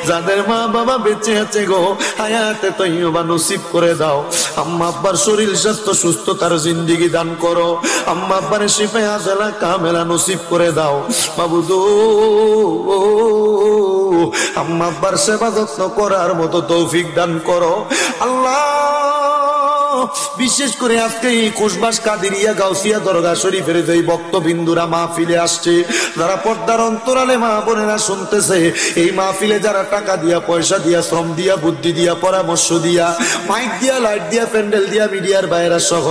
যাদের মা বাবা বেঁচে আছে গো, হায়াতে তৈয়বা নসিব করে দাও। আম্মা আব্বার শরীর স্বাস্থ্য সুস্থতার জিন্দেগি দান করো। আম্মা আব্বার শিফায়ে আজলা কামেলা নসিব করে দাও মাবুদু। আম্মা আব্বার সেবা যত্ন করার মতো তৌফিক দান করো আল্লাহ। বিশেষ করে আজকে এই কুশবাস কাদিরিয়া গাউসিয়া দরগা শরীফের যে ভক্তবিন্দুরা মাহফিলে আসছে, যারা পর্দার অন্তরালে মা বোনেরা শুনতেছে, এই মাহফিলে যারা টাকা দিয়া পয়সা দিয়া শ্রম দিয়া বুদ্ধি দিয়া পরামর্শ দিয়া মাইক দিয়া লাইট দিয়া প্যান্ডেল দিয়া মিডিয়ার বাইরা সহ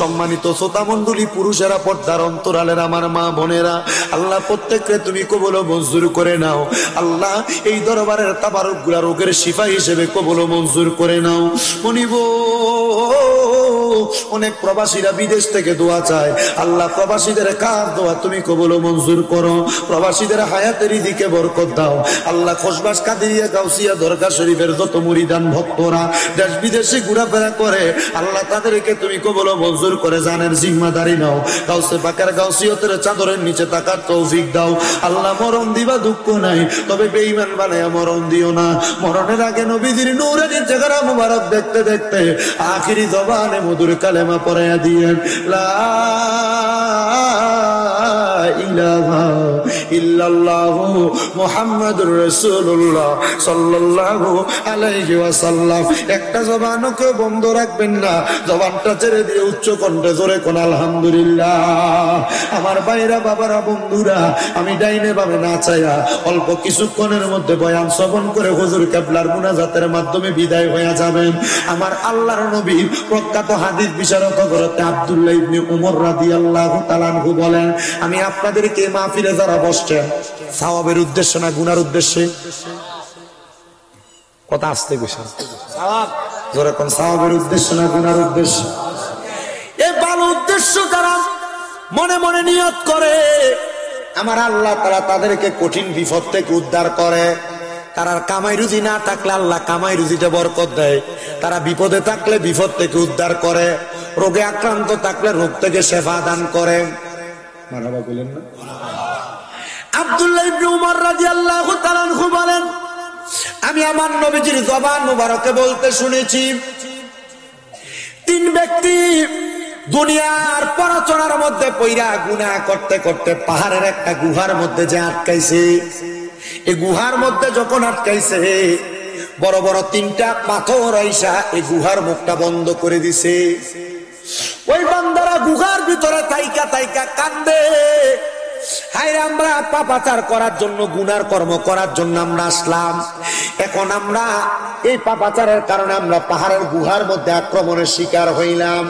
সম্মানিত শ্রোতা মণ্ডলী পুরুষেরা পর্দার অন্তরালের আমার মা বোনেরা, আল্লাহ প্রত্যেককে তুমি কবুল মঞ্জুর করে নাও। আল্লাহ এই দরবারের তাবারুক গুলা রোগের শিফা হিসেবে কবুল মঞ্জুর করে নাও। মনিব, অনেক প্রবাসীরা বিদেশ থেকে দোয়া চায়, আল্লাহ প্রবাসীদের কার দোয়া তুমি কবুল মঞ্জুর করো। প্রবাসীদের হায়াতের দিকে বরকত দাও আল্লাহ। খোশবাস কাদিরিয়া গাউসিয়া দরগা শরীফের যত মুরিদান ভক্তরা দেশ বিদেশে ঘোরাফেরা করে, আল্লাহ তাদেরকে তুমি কবুল মঞ্জুর করে জানের জিম্মাদারি নাও। গাউসে পাকের গাউসিয়তের চাদরের নিচে থাকার তৌফিক দাও আল্লাহ। মরণ দিবা দুঃখ নাই, তবে বেঈমান বানায়া মরণ দিও না। মরণের আগে নবীজির নূরের চেহারা মুবারক দেখতে দেখতে আখিরি জবানে মধুর কালেমা পড়াইয়া দিয়েন, লা ইলাহা ইল্লাল্লাহু মুহাম্মাদুর রাসূলুল্লাহ সাল্লাল্লাহু আলাইহি ওয়াসাল্লাম। একটা জবানকে বন্ধ রাখবেন না, জবানটা ছেড়ে দিয়ে উচ্চ কণ্ঠে জোরে কোন আলহামদুলিল্লাহ। আমার ভাইরা বাবারা বন্ধুরা, আমি ডাইনে বামে না চাইয়া অল্প কিছুক্ষণের মধ্যে বয়ান শ্রবণ করে হুজুর কেবলার মুনাজাতের মাধ্যমে বিদায় হয়ে যাবেন। আমার আল্লাহর নবী প্রখ্যাত হাদিস বিশারদ হযরত আব্দুল্লাহ ইবনে উমর রাদিয়াল্লাহু তাআলা আনহু বলেন, আমি আপনাদেরকে মাহফিলে যারা বসছেন সওয়াবের উদ্দেশ্যে না গুনার উদ্দেশ্যে? কথা আসতে কইছেন, সওয়াব জোরে কোন সওয়াবের উদ্দেশ্যে না গুনার উদ্দেশ্যে? এই ভালো উদ্দেশ্য যারা মনে মনে নিয়ত করে, আমার আল্লাহ তাআলা তাদেরকে কঠিন বিপদ থেকে উদ্ধার করে। তারা কামাই রুজি না থাকলে আল্লাহ কামাই রুজিতে বরকত দেয়, তারা বিপদে থাকলে বিপদ থেকে উদ্ধার করে, রোগে আক্রান্ত থাকলে রোগ থেকে শেফা দান করে। মারহাবা বলেন না? আব্দুল্লাহ ইবনে উমর রাদিয়াল্লাহু তাআলা আনহু বলেন, আমি আমার নবীজির জবান মুবারকে বলতে শুনেছি, 3 ব্যক্তি দুনিয়ার পরচনার মধ্যে পইরা গুনাহ করতে করতে পাহাড়ের একটা গুহার মধ্যে যে আটকাইছে। এই গুহার মধ্যে যখন আটকাইছে, বড় বড় 3টা পাথর আইসা এই গুহার মুখটা বন্ধ করে দিছে। ওই বান্দারা গুহার ভিতরে তাইকা তাইকা কান্দে, হায় আমরা পাপাচার করার জন্য গুনার কর্ম করার জন্য আমরা আসলাম, এখন আমরা এই পাপাচারের কারণে আমরা পাহাড়ের গুহার মধ্যে আক্রমণের শিকার হইলাম।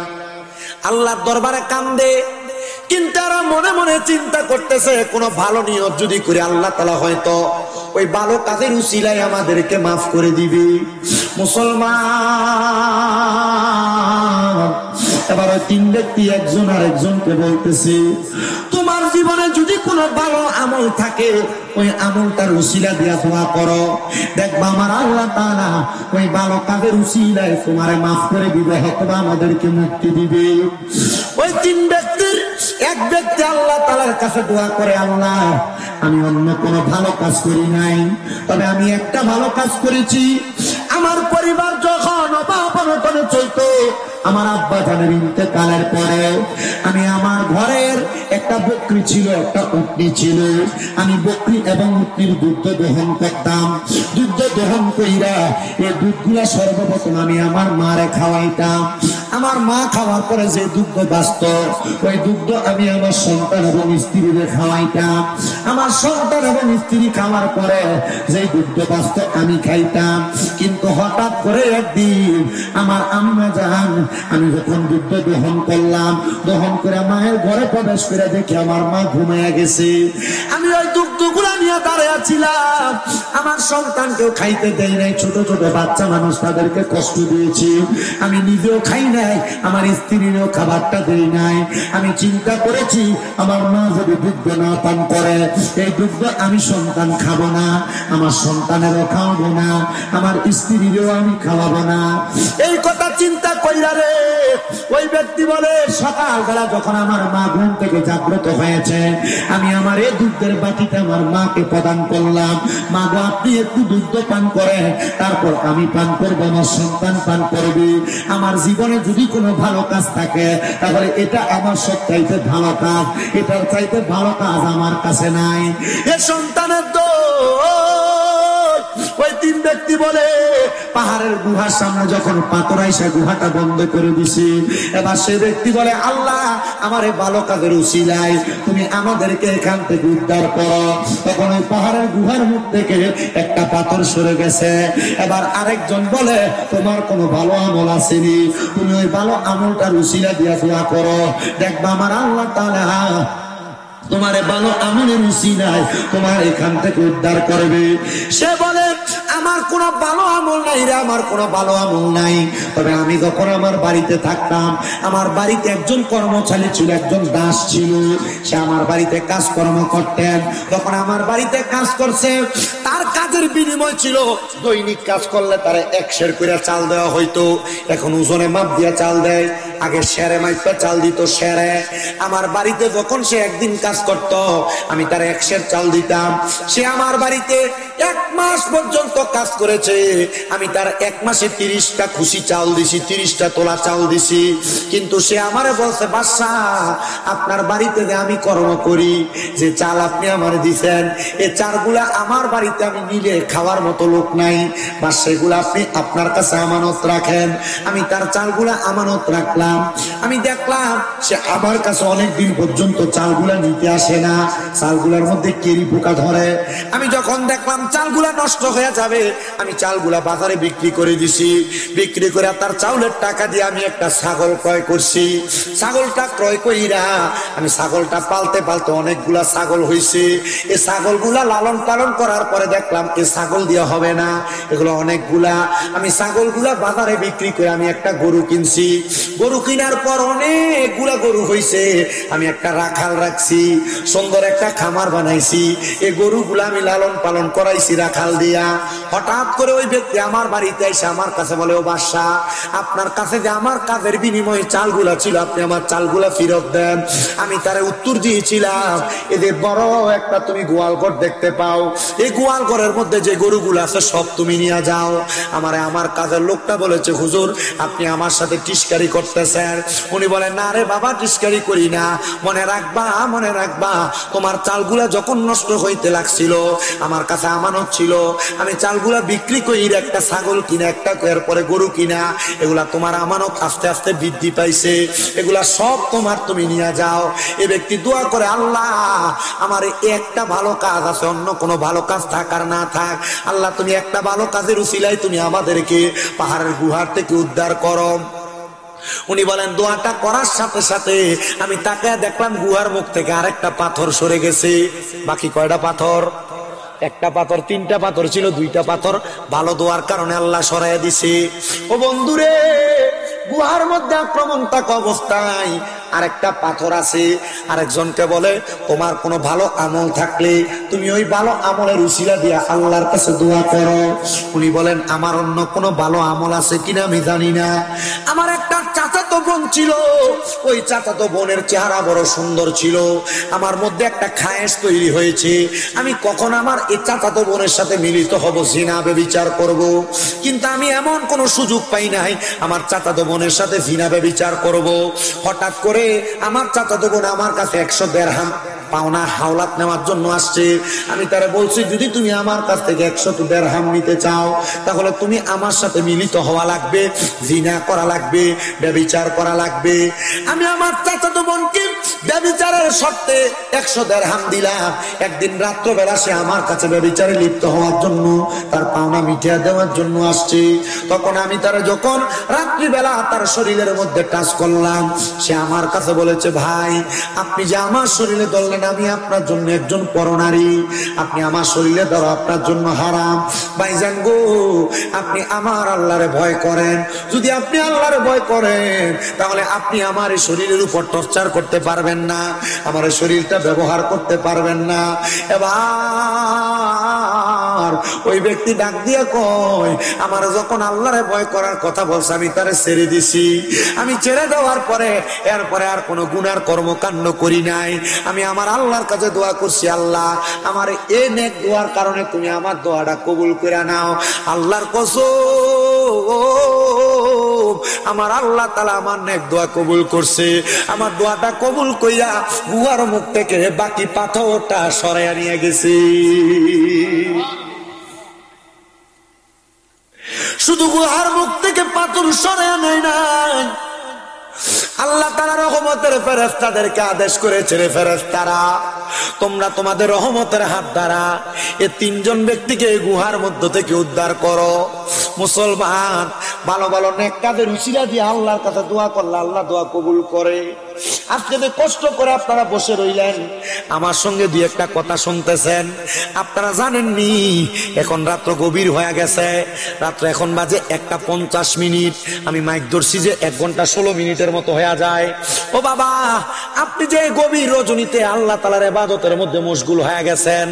আল্লাহর দরবারে কান্দে, কিন্তু তারা মনে মনে চিন্তা করতেছে কোনো ভালো নিয়ত যদি করে আল্লাহ তাআলা হয়তো ওই ভালো কাজের উসিলায় আমাদেরকে মাফ করে দিবে। মুসলমান, এবার ওই 3 ব্যক্তি একজন আর একজনকে বলতেছে, তোমার জীবনে যদি কোনো ভালো আমল থাকে ওই আমলটার উসিলা দিয়া দোয়া করো, দেখবা আমার আল্লাহ তাআলা ওই ভালো কাজের উসিলায় তোমারে মাফ করে দিবে, হয়তো আমাদেরকে মুক্তি দিবে। ওই 3 ব্যক্তির এক ব্যক্তি আল্লাহ তাআলার কাছে দোয়া করে, আল্লাহ আমি অন্য কোনো ভালো কাজ করি নাই, তবে আমি একটা ভালো কাজ করেছি। আমার পরিবার যখন অনটনে চলতো। আমার আব্বা জানের ইন্তেকালের পরে আমি আমার ঘরের একটা বকরি ছিল, একটা উটনি ছিল। আমি বকরি এবং উটনির দুধ দহন করতাম। দুধ দহন কইরা এই দুধগুলা সর্বপ্রথম আমি আমার মারে খাওয়াইতাম। আমার মা খাওয়ার পরে যে দুধ বাঁচত, ওই দুধ আমি আমার সন্তান এবং স্ত্রীদের খাওয়াইতাম। আমার সন্তান এবং স্ত্রী খাওয়ার পরে যে দুধ বাঁচত আমি খাইতাম। কিন্তু হঠাৎ করে একদিন আমার আম্মা জান, আমি যখন দুধ দহন করলাম, দহন করে মায়ের ঘরে প্রবেশ করে দেখি আমার মা ঘুমিয়ে গেছে। আমি ওই দুধগুলা নিয়ে দাঁড়িয়েছিলাম। আমার সন্তানকেও খাইতে দেয় নাই, ছোট ছোট বাচ্চা মানুষ, তাদেরকে কষ্ট দিয়েছি। আমি নিজেও খাই নাই, আমার স্ত্রীরও খাবারটা দেই নাই। আমি চিন্তা করেছি আমার মা যদি দুধ না পান করে, এই দুধ আমি সন্তান খাবো না, আমার সন্তানেরও খাওয়াবো না, আমার স্ত্রীরও আমি খাওয়াবো না। এই কথা চিন্তা কইরা রে ওই ব্যক্তি বলে, সকালবেলা যখন আমার মা ঘুম থেকে জাগ্রত হয়েছে, আমি আমার এই দুধের বাটিটা আমার মাকে প্রদান করলাম। মা গো, আপনি একটু দুধ পান করে, তারপর আমি পান করবো, আমার সন্তান পান করবে। আমার জীবনে যদি কোনো ভালো কাজ থাকে, তাহলে এটা আমার সবচাইতে ভালো কাজ, এটার চাইতে ভালো কাজ আমার কাছে নাই। এ সন্তানের তো ওই তিন ব্যক্তি বলে, পাহাড়ের গুহার সামনে যখন পাথর আইসা গুহাটা বন্ধ করে দিছি, এবার সে ব্যক্তি বলে, আল্লাহ আমার এই ভালো কাজের উসিলায় তুমি আমাদেরকে এখান থেকে উদ্ধার করো। তখন ওই পাহাড়ের গুহার মুখ থেকে একটা পাথর সরে গেছে। এবার আরেকজন বলে, তোমার কোনো ভালো আমল আসেনি, তুমি ওই ভালো আমলটার উসিলা দিয়া দোয়া করো, দেখবা আমার আল্লাহ তাআলা তোমার ভালো আমলের উসিলায় তোমার এখান থেকে উদ্ধার করবে। সে বলে, আমার কোনো ভালো আমল নাই রে, আমার কোনো ভালো আমল নাই। তবে আমি যখন আমার বাড়িতে থাকতাম, আমার বাড়িতে একজন কর্মচারী ছিল, একজন দাস ছিল। সে আমার বাড়িতে কাজকর্ম করতেন। তখন আমার বাড়িতে কাজ করছে, তার কাজের বিনিময় ছিল দৈনিক কাজ করলে তার 1 সের করে চাল দেওয়া হইতো। এখন ওজনে মাপ দিয়া চাল দেয়, আগে সেরে মাইপা চাল দিত সেরে। আমার বাড়িতে যখন সে একদিন কাজ করত, আমি তার 1 সের চাল দিতাম। সে আমার বাড়িতে 1 মাস পর্যন্ত কাজ করেছে। আমি তার 1 মাসে 30টা খুশি চাল দিছি, 30টা তোলা চাল দিছি। কিন্তু সে আমারে বলছে, বাদশা আপনার বাড়িতে যে আমি কর্ম করি, যে চাল আপনি আমার দিছেন, এই চালগুলা আমার বাড়িতে আমি নিলে খাওয়ার মতো লোক নাই, বা সেগুলা আপনি আপনার কাছে আমানত রাখেন। আমি তার চালগুলা আমানত রাখলাম। আমি দেখলাম সে আমার কাছে অনেকদিন পর্যন্ত চালগুলা নিতে আসে না, চালগুলার মধ্যে কেরি পোকা ধরে। আমি যখন দেখলাম চালগুলা নষ্ট হয়ে যাবে, আমি চালগুলা বাজারে বিক্রি করে দিছি। বিক্রি করে তার চাউলের টাকা দিয়ে আমি একটা ছাগল ক্রয় করছি। ছাগলটা ক্রয় কইরা আমি ছাগলটা পালতে পালতে অনেকগুলা ছাগল হয়েছে। এই ছাগলগুলা লালন পালন করার পরে দেখলাম এই ছাগল দিয়ে হবে না, এগুলো অনেকগুলা। আমি ছাগলগুলা বাজারে বিক্রি করে আমি একটা গরু কিনছি। গরু কেনার পর অনেকগুলা গরু হয়েছে। আমি একটা রাখাল রাখছি, সুন্দর একটা খামার বানাইছি। এই গরুগুলা আমি লালন পালন করাইছি রাখাল দিয়া। হঠাৎ করে ওই ব্যক্তি আমার বাড়িতে এসে আমার কাছে বলে, ও বাদশা, আপনার কাছে যে আমার কাজের বিনিময়ে চালগুলা ছিল, আপনি আমার চালগুলা ফেরত দেন। আমি তারে উত্তর দিয়েছিলাম, এদের বড় একটা তুমি গোয়ালঘর দেখতে পাও, এই গোয়ালঘরের মধ্যে যে গরুগুলো আছে সব তুমি নিয়ে যাও। আমার কাজের লোকটা বলেছে, হুজুর আপনি আমার সাথে টিস্কারি করতেছেন। উনি বলেন, না রে বাবা, টিস্কারি করি না। মনে রাখবা তোমার চালগুলা যখন নষ্ট হইতে লাগছিল, আমার কাছে আমানত ছিল, আমি চালগুলা বিক্রি করি একটা ছাগল কিনা, একটা এরপরে গরু কিনা, এগুলা তোমার আমানত আস্তে আস্তে বৃদ্ধি পাইছে, এগুলা সব তোমার, তুমি নিয়ে যাও। এ ব্যক্তি দোয়া করে, আল্লাহ আমার একটা ভালো কাজ আছে, অন্য কোনো ভালো কাজ থাক আর না থাক, আল্লাহ তুমি একটা ভালো কাজের উসিলায় তুমি আমাদেরকে পাহাড়ের গুহার থেকে উদ্ধার করো। উনি বলেন, দোয়াটা করার সাথে সাথে আমি তাকে দেখলাম গুহার মুখ থেকে আরেকটা পাথর সরে গেছে। বাকি কয়টা পাথর? একটা পাথর, 3টা পাথর ছিল, 2টা পাথর ভালো দোয়ার কারণে আল্লাহ সরাইয়া দিছে। ও বন্ধুরে, গুহার মধ্যে আক্রমণ থাকা অবস্থায় আরেকটা পাথর আছে। আরেকজনকে বলে, তোমার কোনো ভালো আমল থাকলে তুমি ওই ভালো আমলের উসিলা দিয়া আল্লাহর কাছে দোয়া করো। উনি বলেন, আমার অন্য কোনো ভালো আমল আছে কিনা আমি জানি না। আমার একটা চাচাতো চাচাতো বোন ছিল, ওই চাচাতো বোনের চেহারা বড় সুন্দর ছিল, আমার মধ্যে একটা খায়েশ তৈরি হয়েছে, আমি কখন আমার এই চাচাতো বোনের সাথে মিলিত হব, জিনা ব্যভিচার করব। কিন্তু আমি এমন কোন সুযোগ পাই নাই আমার চাচাতো বোনের সাথে জিনা ব্যভিচার করব। হঠাৎ করে আমার চাচাতো বোন আমার কাছে 100 দিরহাম পাওনা হাওলাত নেওয়ার জন্য আসছে। আমি তারে বলছি, যদি তুমি আমার কাছ থেকে 100 দিরহাম নিতে চাও, তাহলে তুমি আমার সাথে মিলিত হওয়া লাগবে, জিনা করা লাগবে, ব্যভিচার করা লাগবে। আমি আমার চাচাতো বোনকে ব্যভিচারের শর্তে 100 দিরহাম দিলাম। একদিন রাত্রবেলা সে আমার কাছে ব্যভিচারে লিপ্ত হওয়ার জন্য, তার পাওনা মিটিয়ে দেওয়ার জন্য আসছে। তখন আমি তার যখন রাত্রিবেলা তার শরীরের মধ্যে টাচ করলাম, সে আমার কাছে বলেছে, ভাই আপনি যে আমার শরীরে ধরলেন, আমি আপনার জন্য একজন পরনারী, আপনি আমার শরীরে ধরো আপনার জন্য হারাম। ভাইজান গো, আপনি আমার আল্লাহরে ভয় করেন, যদি আপনি আল্লাহরে ভয় করেন তাহলে আপনি আমার এই শরীরের উপর টর্চার করতে পারবেন না, আমার এই শরীরটা ব্যবহার করতে পারবেন না। এবার ওই ব্যক্তি ডাক দিয়ে কয়, আমার যখন আল্লাহরে ভয় করার কথা বলছে আমি তারে ছেড়ে দিছি। আমি ছেড়ে দেওয়ার পরে এরপরে আর কোনো গুনার কর্মকাণ্ড করি নাই। আমি আমার আল্লাহর কাছে দোয়া করছি, আল্লাহ আমার এই নেক দোয়ার কারণে তুমি আমার দোয়াটা কবুল করে নাও। আল্লাহর কসম, আমার আল্লাহ তাআলা আমার নেক দোয়া কবুল করছে। আমার দোয়াটা কবুল কইরা গুহার মুখ থেকে বাকি পাথরটা সরাইয়া নিয়ে গেছে। শুধু গুহার মুখ থেকে পাথর সরাইয়া নেয় নাই, আল্লাহ তাআলা রহমতের ফেরেশতাদেরকে আদেশ করেছে, রে ফেরেশতারা তোমরা তোমাদের রহমতের হাত দ্বারা এই 3 জন ব্যক্তিকে গুহার মধ্য থেকে উদ্ধার করো। মুসলমান, ভালো ভালো নেক কাজের উসিলা দিয়ে আল্লাহর কাছে দোয়া করলে আল্লাহ দোয়া কবুল করে। আজকে যে কষ্ট করে আপনারা বসে রইলেন, আমার সঙ্গে 2-1টা কথা শুনতেছেন, আপনারা জানেননি এখন রাত্র গভীর হয়ে গেছে, রাত্র এখন বাজে 1:50। আমি মাইক ধরছি যে 1 ঘন্টা 16 মিনিটের মতো হয়ে যায়। ও বাবা, আপনি যে গভীর রজনীতে আল্লাহ তাআলার ইবাদতের মধ্যে মশগুল হয়ে গেছেন,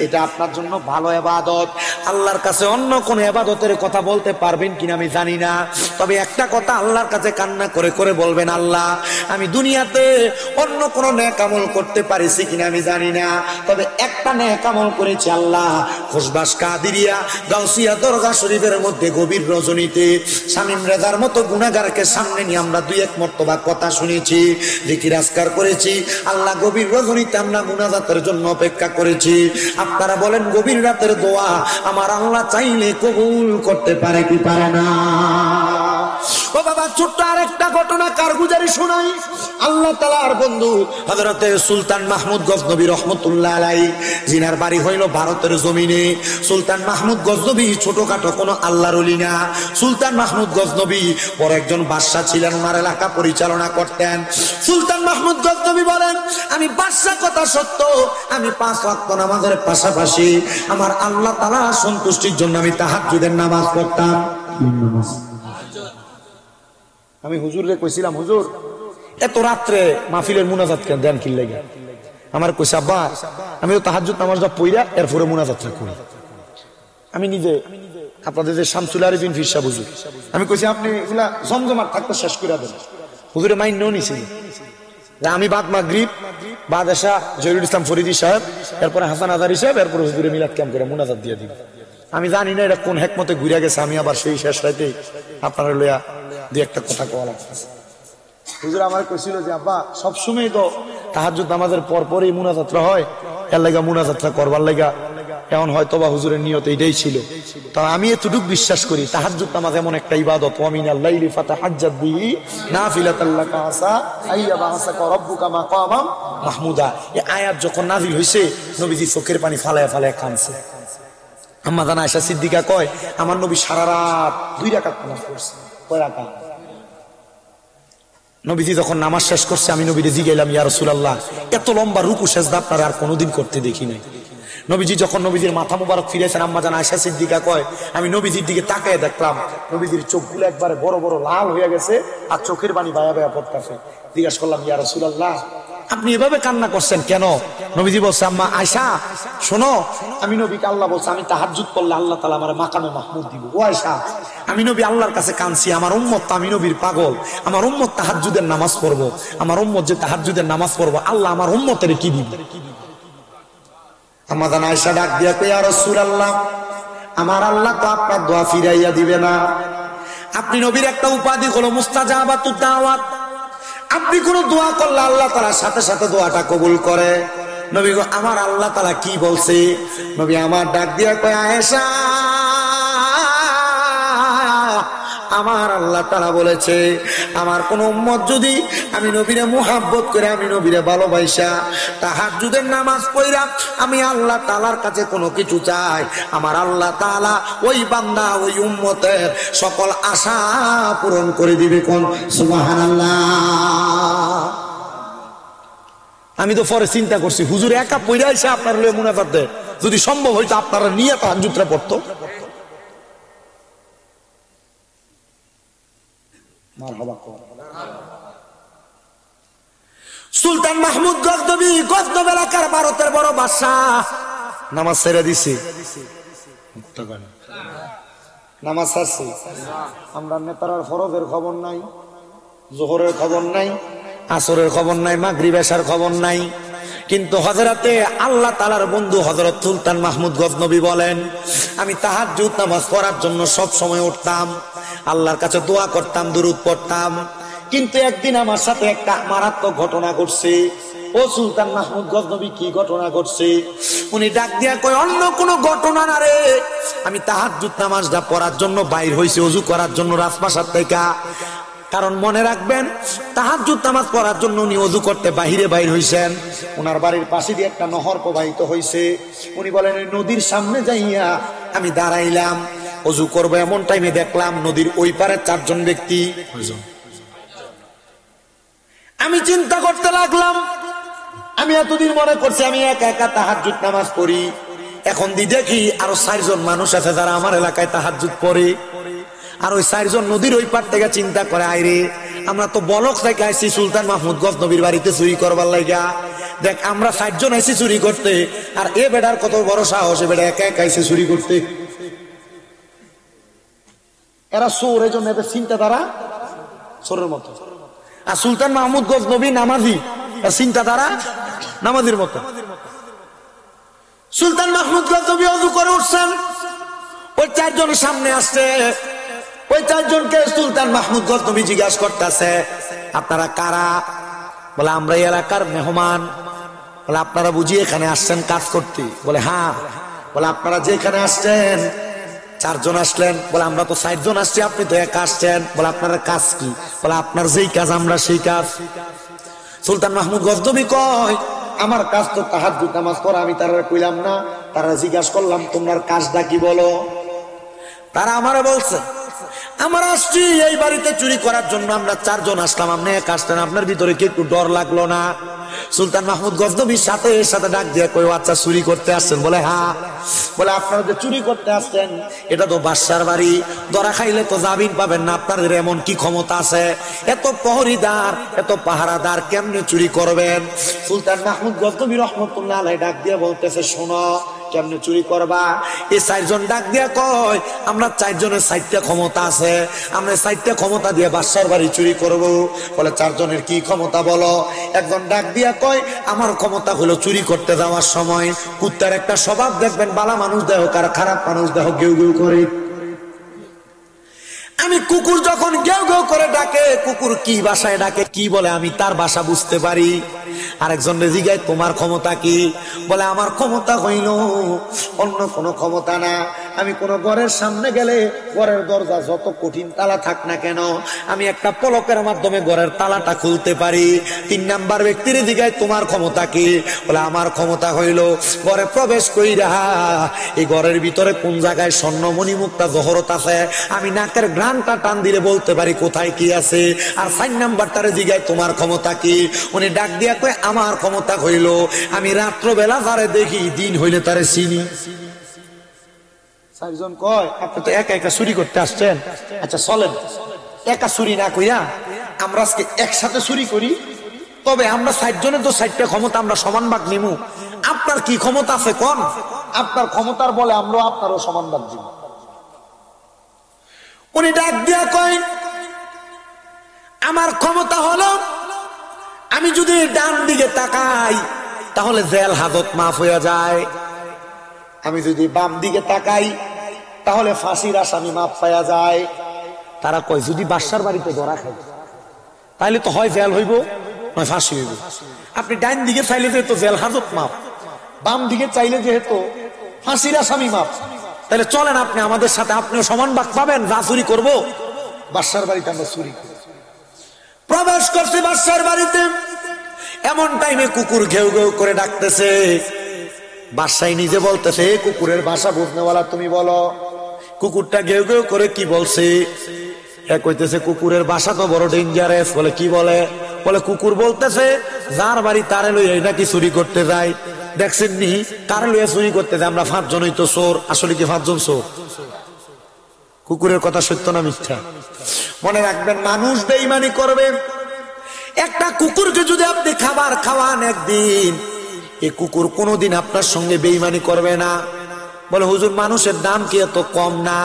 এটা আপনার জন্য ভালো ইবাদত। আল্লাহর কাছে অন্য কোন ইবাদতের কথা বলতে পারবেন কিনা আমি জানি না, তবে একটা কথা আল্লাহর কাছে কান্না করে করে বলবেন, আল্লাহ আমি দুনিয়াতে অন্য কোন নেক আমল করতে পারিছি কিনা আমি জানি না, তবে একটা নেক আমল করেছি আল্লাহ। খুশবাস কাদিরিয়া গাউসিয়া দরগা শরীফের মধ্যে গভীর রজনীতে শামীম রেজার মতো গুনাহগারকে সামনে নিয়ে আমরা 2-1 মর্তবা কথা শুনেছি, জিকির আজকার করেছি। আল্লাহ গভীর রজনীতে আমরা মুনাজাতের জন্য অপেক্ষা করেছি। আপনারা বলেন, গভীর রাতের দোয়া আমার আল্লাহ চাইলে কবুল করতে পারে কি পারে না? ও বাবা, ছোট্ট আরেকটা ঘটনা কারগুজারি শোনাই। আল্লাহ তাআলার বন্ধু হযরতে সুলতান মাহমুদ গজনবী রহমতুল্লাহ আলাইহি, জিনার বাড়ি হইল ভারতের জমিনে। সুলতান মাহমুদ গজনবী ছোটখাটো কোনো আল্লাহর ওলি না। সুলতান মাহমুদ গজনবী বড় একজন বাদশা ছিলেন, ওনার এলাকা পরিচালনা করতেন। সুলতান মাহমুদ গজনবী বলেন, আমি বাদশা কথা সত্য, আমি 5 ওয়াক্ত নামাজের পাশাপাশি আমার আল্লাহ তাআলা সন্তুষ্টির জন্য আমি তাহাজ্জুদের নামাজ পড়তাম। আমি হুজুরে কইছিলাম, হুজুর এত রাত্রে মাহফিলের মুনাজাত কেন দেন কি লাগে? আমার কইছে, আব্বা আমি তো তাহাজ্জুদ নামাজটা পড়া এরপরে মুনাজাতটা করি। আমি নিজে আপনাদের যে শামসুল আরিফিন পীর সাহেব হুজুর, আমি কইছি আপনি এগুলা জমজমাট থাকতে শেষ করে দেন। হুজুরে মাইন্ড নিছিল, আমি বাদ মাগরিব বাদ এসা জহিরুল ইসলাম ফরিদি সাহেব, এরপরে হাসান আজারি সাহেব, এরপরে হুজুরে মিলাদ ক্যাম্প করে মুনাজাত দিয়ে দিব। আমি জানি না এটা কোন হেকমতে ঘুরে গেছে, আমি আবার সেই শেষ রাইতে আপনারা লইয়া 2-1টা কথা কওয়া লাগতেছে। হুজুর আমার কইছিল যে, আব্বা সবসময় তো তাহাজ্জুদ নামাজের পরপরই মুনাজাতরা হয়, এর লাগা মুনাজাতরা করবার লাগা এমন হয়তো বা হুজুরের নিয়ত এটাই ছিল। তা আমি এতটুকু বিশ্বাস করি, তাহাজ্জুদ নামাজ এমন একটা ইবাদত, ওয়া মিনাল লাইলি ফাতাহাজ্জাদ বিহি নাফিলাতাল লাকা আসা আইয়া বাসাকা রাব্বুকা মাকামাম মাহমুদা। এই আয়াত যখন নাযিল হইছে, নবীজি চোখের পানি ফালায়া ফালায়া কাঁদছে। আম্মা জান আয়েশা সিদ্দিকা কয়, আমার নবী সারা রাত 2 রাকাত নামাজ পড়ছে। কয় রাকাত? নবীজি যখন নামাজ শেষ করছে, আমি নবীরে জিগাইলাম, ইয়া রাসূলুল্লাহ এত লম্বা রুকু সেজদা আপনারা আর কোনোদিন করতে দেখি নাই। নবীজি যখন নবীজির মাথা মুবারক ফিরেছেন, আম্মা জান আয়েশা সিদ্দিকা কয়, আমি নবীজির দিকে তাকায় দেখলাম নবীজির চোখগুলো একবারে বড় বড় লাল হয়ে গেছে আর চোখের পানি বায়া বায়া পড়তেছে। জিজ্ঞাসা করলাম, ইয়া রাসূলুল্লাহ আপনি এভাবে কান্না করছেন কেন? নবীজি বলছে, আম্মা আয়েশা শোনো, আমি নবীকে আল্লাহ বলছে আমি তাহাজ্জুদ পড়লে আল্লাহ তাআলা আমার মাকামে মাহমুদ দিব। ও আয়েশা, আমি নবী আল্লাহর কাছে কাঁদছি, আমার উম্মত তো আমি নবীর পাগল, আমার উম্মত তাহাজ্জুদের নামাজ পড়বো, আমার উম্মত যে তাহাজ্জুদের নামাজ পড়বো, আল্লাহ আমার উম্মতের কি দিবে? আমাদের আয়েশা ডাক দিয়া কই, ইয়া রাসূলুল্লাহ, আমার আল্লাহ তো আপনার দোয়া ফিরাইয়া দিবে না। আপনি নবীর একটা উপাধি হলো মুস্তাজাবাতুদ দাওয়াত, আপনি কোন দোয়া করলে আল্লাহ তাআলা সাথে সাথে দোয়াটা কবুল করে। নবী গো, আমার আল্লাহ তাআলা কি বলছে? নবী আমার ডাক দিয়া কয়, আয়েশা, আমার আল্লাহ তাআলা বলেছে, আমার কোন উম্মত যদি আমি নবীরে মুহাব্বত করে, আমি নবীরে ভালোবাসা তাহাজ্জুদের নামাজ পড়া আমি আল্লাহ তাআলার কাছে কোনো কিছু চাই, আমার আল্লাহ তাআলা ওই বান্দা ওই উম্মতের সকল আশা পূরণ করে দিবে। কোন সুবহানাল্লাহ। আমি তো পরে চিন্তা করছি, হুজুর একা পড়ে আইসা আপনার লয়ে মুনাজাত দেয়, যদি সম্ভব হইতো আপনারা নিয়ে তাহাজ্জুদটা পড়তো। সুলতান মাহমুদ গজনবী, গজনব এলাকার ভারতের বড় বাদশাহ, নামাজ ছেড়ে দিছে। নামাজ ছাড়ছে। আমরা নেতার ফরজের খবর নাই, জোহরের খবর নাই, আসরের খবর নাই, মাগরিব এশার খবর নাই। কিন্তু হযরতে আল্লাহ তাআলার বন্ধু হযরত সুলতান মাহমুদ গজনবী বলেন, আমি তাহাজ্জুদ নামাজ পড়ার জন্য সব সময় উঠতাম, আল্লাহর কাছে দোয়া করতাম, দুরূদ পড়তাম। কিন্তু একদিন আমার সাথে একটা মারাত্মক ঘটনা ঘটছে। ও সুলতান মাহমুদ গজনবী, কি ঘটনা ঘটছে? উনি ডাক দিয়া কয়, অন্য কোনো ঘটনা না রে, আমি তাহাজ্জুদ নামাজটা পড়ার জন্য বাইর হইছি, ওযু করার জন্য রাজপ্রাসাদ থেকে। কারণ মনে রাখবেন, তাহাজ্জুদ নামাজ পড়ার জন্য উনি ওযু করতে বাহিরে বাইর হইছেন। ওনার বাড়ির পাশে দিয়ে একটা নহর প্রবাহিত হইছে। উনি বলেন, ওই নদীর সামনে যাইয়া আমি দাঁড়াইলাম, ওযু করবো, এমন টাইমে দেখলাম নদীর ওই পারে 4 জন ব্যক্তি। আমি চিন্তা করতে লাগলাম, আমি এতদিন মনে করছি আমি একা একা তাহাজ্জুদ নামাজ পড়ি, এখন দেখি আরো 4 জন মানুষ আছে যারা আমার এলাকায় তাহাজ্জুদ পড়ে। আর ওই 4 জন নদীর ওই পার থেকে চিন্তা করে, আইরে আমরা তো বলক থেকে আইছি সুলতান মাহমুদ গজনবীর বাড়িতে চুরি করবার লাগা, দেখ আমরা 4 জন আইছি চুরি করতে, আর এ বেটার কত বড় সাহস, এ বেটা একা একা আইছে চুরি করতে। এরা চোর, এই জন্য এদের চিন্তাধারা চোরের মতো। আর সুলতান মাহমুদ গজনবী নামাজি, আর চিন্তাধারা নামাজির মতো। সুলতান মাহমুদ গজনবী ওযু করে উঠছেন, ওই 4 জন সামনে আসছে। ওই 4 জনকে সুলতান মাহমুদ গজনবী জিজ্ঞাসা করতেছে, আপনারা কারা? বলে, আমরা এই এলাকার মেহমান। বলে, আপনারা বুঝি এখানে আসছেন কাজ করতে? বলে, হ্যাঁ। বলে, আপনারা যে এখানে আসছেন 4 জন আসলেন। বলে, আমরা তো 4 জন আসছি, আপনি তো একা আসছেন। বলে, আপনার কাজ কি? বলে, আপনার যেই কাজ আমরা সেই কাজ। সুলতান মাহমুদ গজনবী কয়, আমার কাজ তো তাহাজ্জুদ নামাজ পড়া। আমি তারা কইলাম না, তারা জিজ্ঞাসা করলাম তোমার কাজটা কি বলো। তারা আমারে বলছে, আমরা আসছি এই বাড়িতে চুরি করার জন্য, আমরা 4 জন আসলাম, আপনি এক আসলেন, আপনার ভিতরে কি একটু ডর লাগলো না? সুলতান মাহমুদ গজনবীর সাথে ডাক দিয়ে কই, আচ্ছা চুরি করতে আসছেন? বলে, হ্যাঁ। বলে, আপনারা যে চুরি করতে আসছেন, এটা তো বাদশার বাড়ি, ধরা খাইলে তো জামিন পাবেন না, আপনাদের এমন কি ক্ষমতা আছে? এত প্রহরীদার, এত পাহারাদার, কেমনে চুরি করবেন? সুলতান মাহমুদ গজনবী রহমতুল্লাহ আলাইহি ডাক দিয়ে বলতেছে, শোনো, কেমনে চুরি করবা? এই 4 জন ডাক দিয়া কয়, আমরা 4 জনের 4টা ক্ষমতা আছে, আমরা 4টা ক্ষমতা দিয়ে বাদশার বাড়ি চুরি করব। বলে, 4 জনের কি ক্ষমতা বলো? একজন ডাক দিয়া কয়, আমার ক্ষমতা হলো চুরি করতে যাওয়ার সময় কুত্তার একটা স্বভাব দেখবেন, বালা মানুষ দেহ আর খারাপ মানুষ দেহ গেউ গেউ করে। আমি কুকুর যখন গেউ গেউ করে ডাকে, কুকুর কি ভাষায় ডাকে, কি বলে, আমি তার ভাষা বুঝতে পারি। আরেকজন জিজ্ঞাসা, তোমার ক্ষমতা কি? বলে, আমার ক্ষমতা হইল অন্য কোনো ক্ষমতা না, আমি কোন ঘরের সামনে গেলে ঘরের দরজা যত কঠিন তালা থাক না কেন, আমি একটা পলকের মাধ্যমে ঘরের তালাটা খুলতে পারি। 3 নাম্বার ব্যক্তির জিজ্ঞাসা, তোমার ক্ষমতা কি? বলে, আমার ক্ষমতা হইল ঘরে প্রবেশ কইরা এই ঘরের ভিতরে কোন জায়গায় স্বর্ণমণি মুক্তা জহরত আছে, আমি নাকের ঘ্রাণটা টান দিলে বলতে পারি কোথায় কি আছে। আর 4 নাম্বারটারে জিজ্ঞাসা, তোমার ক্ষমতা কি? উনি ডাক দিয়া কয়, আমার ক্ষমতা হইল আমি রাত্রবেলা যারে দেখি, দিন হইলে তারে চিনি। 4 জন কয়, আপনি তো একা একা চুরি করতে আসছেন, আচ্ছা চলেন একা চুরি না কইরা আমরা আজকে একসাথে চুরি করি, তবে আমরা 60 জনের তো 60টা ক্ষমতা, আমরা সমান ভাগ নিমু। আপনার কি ক্ষমতা আছে কোন? আপনার ক্ষমতার বলে আমরাও আপনারও সমান ভাগ দিব। উনি ডাক দিয়া কয়, আমার ক্ষমতা হলো আমি যদি ডান দিকে তাকাই তাহলে জেল হাজত মাফ হয়ে যায়, আমি যদি বাম দিকে তাকাই তাহলে ফাঁসির আসামি মাফ পাওয়া যায়। তারা কয় যদি বাদশার বাড়িতে ধরা খাই তাহলে তো হয় জেল হইব নয় ফাঁসি হইব। আপনি ডাইন দিকে চাইলে যেহেতু জেল হাজত মাফ, বাম দিকে চাইলে যেহেতু ফাঁসির আসামি মাফ, তাহলে চলেন আপনি আমাদের সাথে, আপনিও সমান ভাগ পাবেন। যা চুরি করবো বাদশার বাড়িতে আমরা চুরি করি। প্রবেশ করছে বাদশার বাড়িতে, এমন টাইমে কুকুর ঘেউ ঘেউ করে ডাকতেছে। বাদশাহ নিজে বলতেছে, কুকুরের ভাষা বুঝনেওয়ালা তুমি বলো। কুকুরটা ঘেউ ঘেউ করে কি বলছে? এক কইতেছে কুকুরের ভাষা তো বড় ডেঞ্জারাস। বলে কি বলে? বলে কুকুর বলতেছে যার বাড়ি তারে লইয়া নাকি চুরি করতে যায়। দেখছেন নি তারে লইয়া চুরি করতে যায়, আমরা 5 জনই তো চোর। আসলে কি 5 জন চোর? কুকুরের কথা সত্য না মিথ্যা? মনে রাখবেন, মানুষ বেঈমানি করবে। একটা কুকুরকে যদি আপনি খাবার খাওয়ান একদিন, এই কুকুর কোনোদিন আপনার সঙ্গে বেঈমানি করবে না। বলে হুজুর মানুষের দাম কি এত কম না?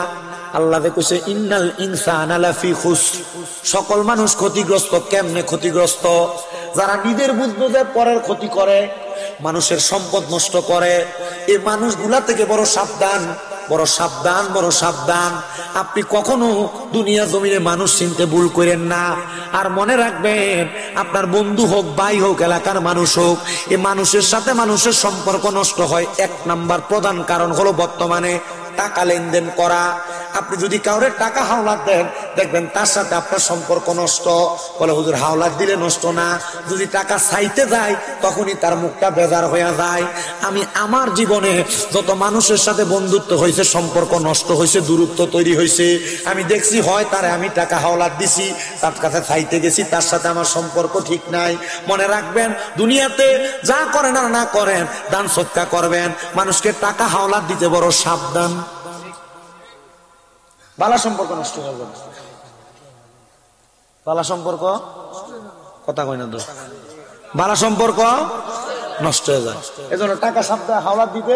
আল্লাহ কইছে ইন্নাল ইনসানা লাফি খুসর, সকল মানুষ ক্ষতিগ্রস্ত। কেমনে ক্ষতিগ্রস্ত? যারা নিজের বুঝবে যে পরের ক্ষতি করে, মানুষের সম্পদ নষ্ট করে, এই মানুষগুলা থেকে বড় সাবধান, বড় সাবধান, বড় সাবধান। আপনি কখনো দুনিয়া জমিনে মানুষ চিনতে ভুল করেন না। আর মনে রাখবেন, আপনার বন্ধু হোক, ভাই হোক, এলাকার মানুষ হোক, এই মানুষের সাথে মানুষের সম্পর্ক নষ্ট হয়। 1 নাম্বার প্রধান কারণ হলো বর্তমানে টাকা লেনদেন করা। আপনি যদি কাউরে টাকা হাওলাত দেন, দেখবেন তার সাথে আপনার সম্পর্ক নষ্ট। বলে হুজুর হাওলাত দিলে নষ্ট না, যদি টাকা চাইতে যায় তখনই তার মুখটা বেজার হয়ে যায়। আমি আমার জীবনে যত মানুষের সাথে বন্ধুত্ব হয়েছে, সম্পর্ক নষ্ট হয়েছে, দূরত্ব তৈরি হয়েছে, আমি দেখছি হয় তারে আমি টাকা হাওলাত দিছি, তার কাছে চাইতে গেছি, তার সাথে আমার সম্পর্ক ঠিক নাই। মনে রাখবেন, দুনিয়াতে যা করেন আর না করেন, দান সৎকা করবেন, মানুষকে টাকা হাওলাত দিতে বড় সাবধান। বালা সম্পর্ক নষ্ট হয়ে যাবে। বালা সম্পর্ক কথা কয় না তো, বালা সম্পর্ক নষ্ট হয়ে যায়। এজন্য টাকা সাবধান হাওলাত দিতে।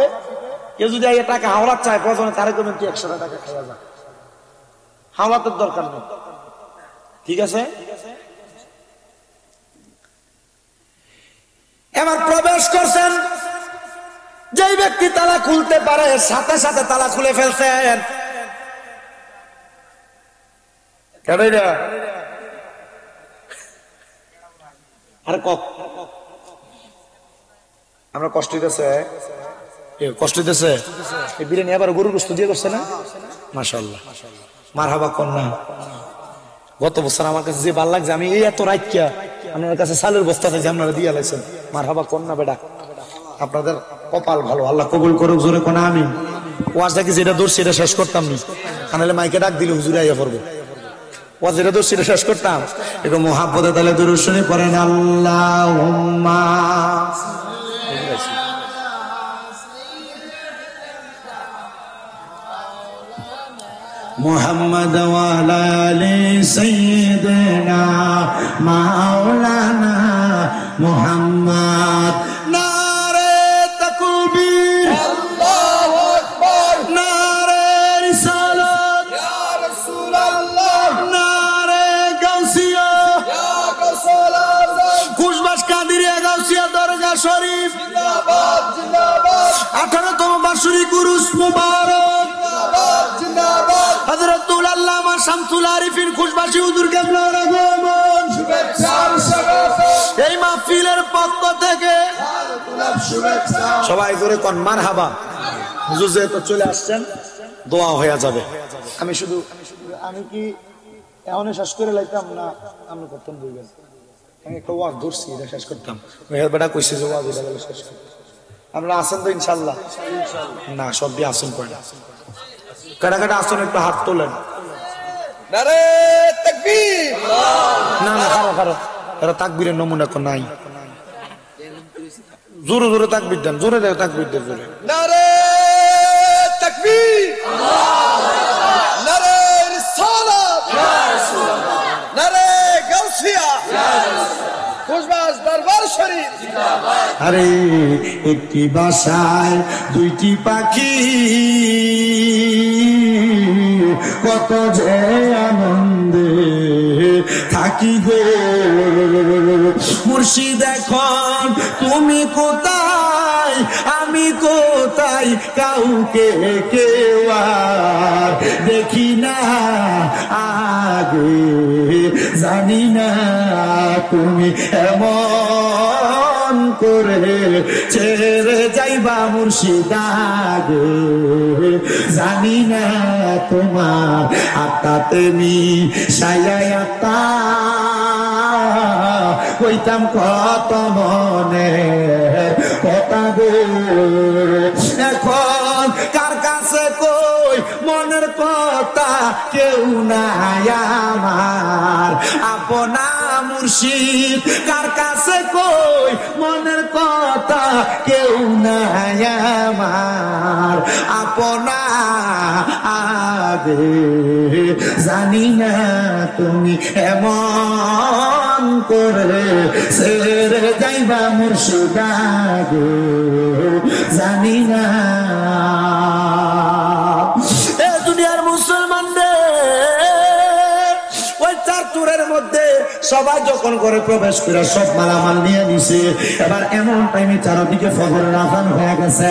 কেউ যদি টাকা হাওলাত চায়, প্রথমে তারে করবেন তুই 100 টাকা খাওয়া যা, হাওলাতের দরকার নেই। ঠিক আছে? এবার প্রবেশ করছেন, যেই ব্যক্তি তালা খুলতে পারে সাথে সাথে তালা খুলে ফেলছেন। আমরা কষ্ট দিতেছে, কষ্ট দিতেছে। বিরিয়ানি আবার গরুর গোশত দিয়ে করছে না? মাশাআল্লাহ, মারহাবা কন্যা। গত বছর আমার কাছে যে ভালো লাগছে, আমি এই এত রাইকিয়া আপনার কাছে চালের বস্তা চাইছি, আপনারা দিয়ে লাইছেন। মারহাবা কন্যা বেটা, আপনাদের কপাল ভালো, আল্লাহ কবুল করুক। জোরে কোনা আমি ওয়াজটা কি যেটা দূর সেটা শেষ করতাম নি, আনালে মাইকে ডাক দিলে হুজুরে আইয়া পড়বো। ওয়াজেরা দূর সেটা শেষ করতাম। একটু মুহাব্বতে তাহলে দুরূদ শরীফ পড়েন, আল্লাহুম্মা মুহাম্মদ ওয়া আলা আলি সাইয়্যিদিনা মাওলানা মুহাম্মদ। নারে তাকবীর, আল্লাহু আকবার। নারে রিসালাত, ইয়া রাসূলুল্লাহ। নারে গাউসিয়া, ইয়া গাউসুল আযম। খুশবাস কাদিরিয়া গাউসিয়া দরগা শরীফ জিন্দাবাদ, জিন্দাবাদ। 18তম বার্ষিক উরুস মুবারক, জিন্দাবাদ, জিন্দাবাদ। হযরতুল আল্লামা শামসুল আরিফিন খুশবাসী হুজুর কেবলার আগমন, শুভেচ্ছা স্বাগত। এই মাহফিলের পক্ষ থেকে শুভেচ্ছা। সবাই জোরে কোন মারহাবা। হুজুর যেহেতু চলে আসছেন, দোয়া হয়ে যাবে। আমি শুধু আমি কি এখন শেষ করে লাইতাম না আপনি করতেন বলবেন? আমি একটা ওয়াজ ধরছি, এটা শেষ করতাম। বেটা কইছে যে ওয়াজ এটা বলে শেষ করতাম। আমরা আসেন তো ইনশাল্লাহ? না, সব দিয়ে আসেন পড়ে না। কাটা কাটা আসুন, একটু হাত তোলেন। নারে তাকবীর। না না, খারো খারো, এরা তাকবীরের নমুনা তো নাই। জোরে জোরে তাকবীর দেন, জোরে দেন তাকবীর দেন, জোরে। নারে তাকবীর, নারে রিসালাত, ইয়া রাসূলুল্লাহ। নারে গাউসিয়া, ইয়া রাসূলুল্লাহ। খুশবাস দরবার। আরে একটি বাসায় দুইটি পাখি, কত যে আনন্দে থাকি গো। মুর্শিদ এখন তুমি কোথায়, আমি কোথায়, কাউকে কেউ আর দেখি না আগে, জানি না তুমি এমন করে ছেড়ে যাইবা মুর্শিদ আগে, জানি না তোমার আত্মাতে মিশাইয়া আত্মা কইতাম কত মনে কথা গো। এখন কার কাছে কই মনের কথা, কেউ নাই আমার আপনা মুর্শিদ, কার কাছে কই মনের কথা, কেউ নাই আমার আপনা আগে, জানি না তুমি এমন করে ছেড়ে যাইবা মুর্শিদ আগে, জানি না। এ দুনিয়ার মুসলমানদের ওই চার চোরের মধ্যে সবাই যখন করে প্রবেশ করে সব মালামাল নিয়ে নিছে, এবার এমন টাইমে চারদিকে ফজরের আযান হয়ে গেছে।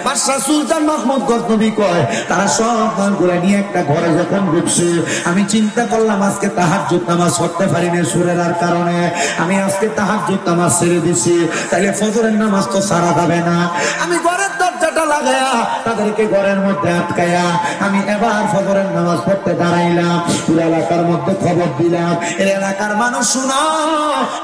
বাদশা সুলতান মাহমুদ গজনবী কয় তারা সব মাল করে নিয়ে একটা ঘরে যখন ঢুকছে, আমি চিন্তা করলাম আজকে তাহাজ্জুদ নামাজ পড়তে পারি না সুরের আর কারণে, আমি আজকে তাহাজ্জুদ নামাজ ছেড়ে দিছি, তাইলে ফজরের নামাজ তো সারা যাবে না। আমি ঘরের দরজাটা লাগায়া তাদেরকে ঘরের মধ্যে আটকায়া আমি এবার ফজরের নামাজ পড়তে দাঁড়াইলাম। পুরো এলাকার মধ্যে খবর দিলাম, এই এলাকার মানুষ শুনো,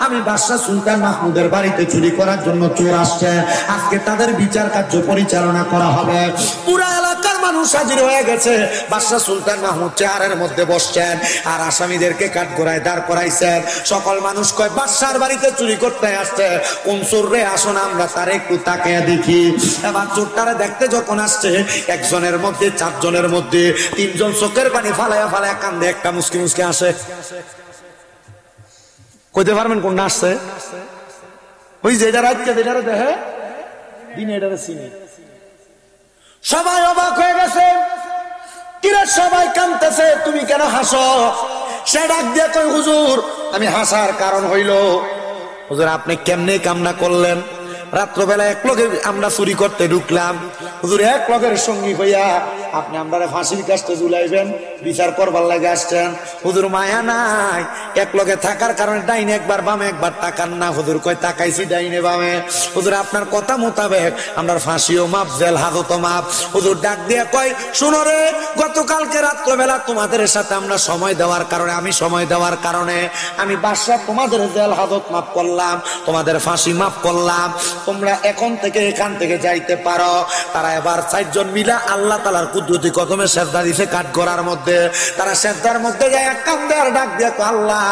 আমি বাদশা সুলতান মাহমুদের বাড়িতে চুরি করার জন্য চোর আসছে, আজকে তাদের বিচার কার্য পরিচালনা করা হবে। পুরো এলাকার মানুষ হাজির হয়ে গেছে। বাদশা সুলতান মাহমুদ চেয়ারের মধ্যে বসছেন আর আসামিদেরকে কাঠগড়ায় দাঁড় করাইছেন। সকল মানুষ কয় বাদশার বাড়িতে চুরি করতে আসছে, কোন চোর রে, আসুন আমরা তার একটু তাকিয়ে দেখি। এবার চোরটারে দেখতে যখন আসছে, একজনের মধ্যে চারজনের মধ্যে তিনজন চোখের পানি ফালাইয়া ফালাইয়া কান্দে, একটা মুসকি মুসকি আসে। কইতে পারবেন কোনটা আসছে? ওই যে এটা রাতকে যেটারে দেখে দিনে এটারে চিনি। সবাই অবাক হয়ে গেছে, কিরে সবাই কাঁদতেছে, তুমি কেন হাসো? সে ডাক দিয়ে কই হুজুর, আমি হাসার কারণ হইল হুজুর আপনি কেমনে কামনা করলেন, রাত্রবেলা এক লগে আমরা চুরি করতে ঢুকলাম, হুজুর এক লগের সঙ্গী হইয়া আপনি আমরা ফাঁসির কাছে ঝুলাইবেন, বিচার করবার লাগে আসছেন। হুজুর মায়া নাই, এক লগে থাকার কারণে ডাইনে একবার বামে একবার তাকান না। হুজুর কয় তাকাইছি ডাইনে বামে। হুজুর আপনার কথা মোতাবেক আমরা ফাঁসিও মাপ, জেল হাজতও মাপ। হুজুর ডাক দিয়ে কয় শুনো রে, গতকালকে রাত্রবেলা তোমাদের সাথে আমরা সময় দেওয়ার কারণে, আমি সময় দেওয়ার কারণে আমি বাদশা তোমাদের জেল হাজত মাফ করলাম, তোমাদের ফাঁসি মাফ করলাম, তোমরা এখন থেকে এখান থেকে যাইতে পারো। তারা এবার চারজন মিলা আল্লাহ তাআলার কুদরতি কদমে সেজদা দিছে কাঠগড়ার মধ্যে। তারা সেজদার মধ্যে যায় কান্দে আর ডাক দিয়ে আল্লাহ,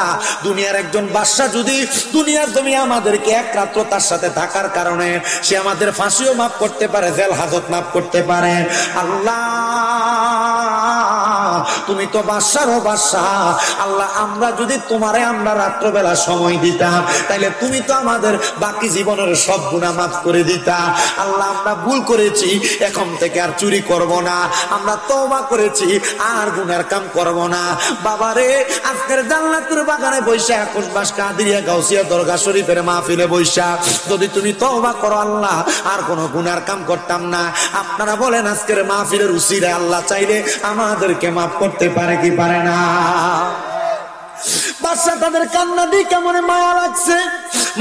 দুনিয়ার একজন বাদশা যদি দুনিয়ার জমি আমাদেরকে এক রাত্র তার সাথে থাকার কারণে সে আমাদের ফাঁসিও মাফ করতে পারে, জেল হাজত মাফ করতে পারে। আল্লাহ তুমি তো বাদশারও বাদশা, আল্লাহ আমরা যদি তোমারে আমরা রাত্রবেলা সময় দিতাম, তাইলে তুমি তো আমাদের বাকি জীবনের সব গুনাহ মাফ করে দিতা। আল্লাহ আমরা ভুল করেছি, এখন থেকে আর চুরি করব না, আমরা তওবা করেছি, আর গুনার কাম করব না। বাবারে আজকের জান্নাতের বাগানে বৈশা, কুশবাস কাদিরিয়া গাউসিয়া দরগা শরীফের মাহফিলে বৈশা যদি তুমি তওবা করো আল্লাহ আর কোনো গুনার কাম করতাম না। আপনারা বলেন আজকের মাহফিলের উসিলায় আল্লাহ চাইলে আমাদেরকে মাফ করতে পারে কি পারে না? বাদশা তাদের কান্না দিয়ে কেমন মায়া লাগছে।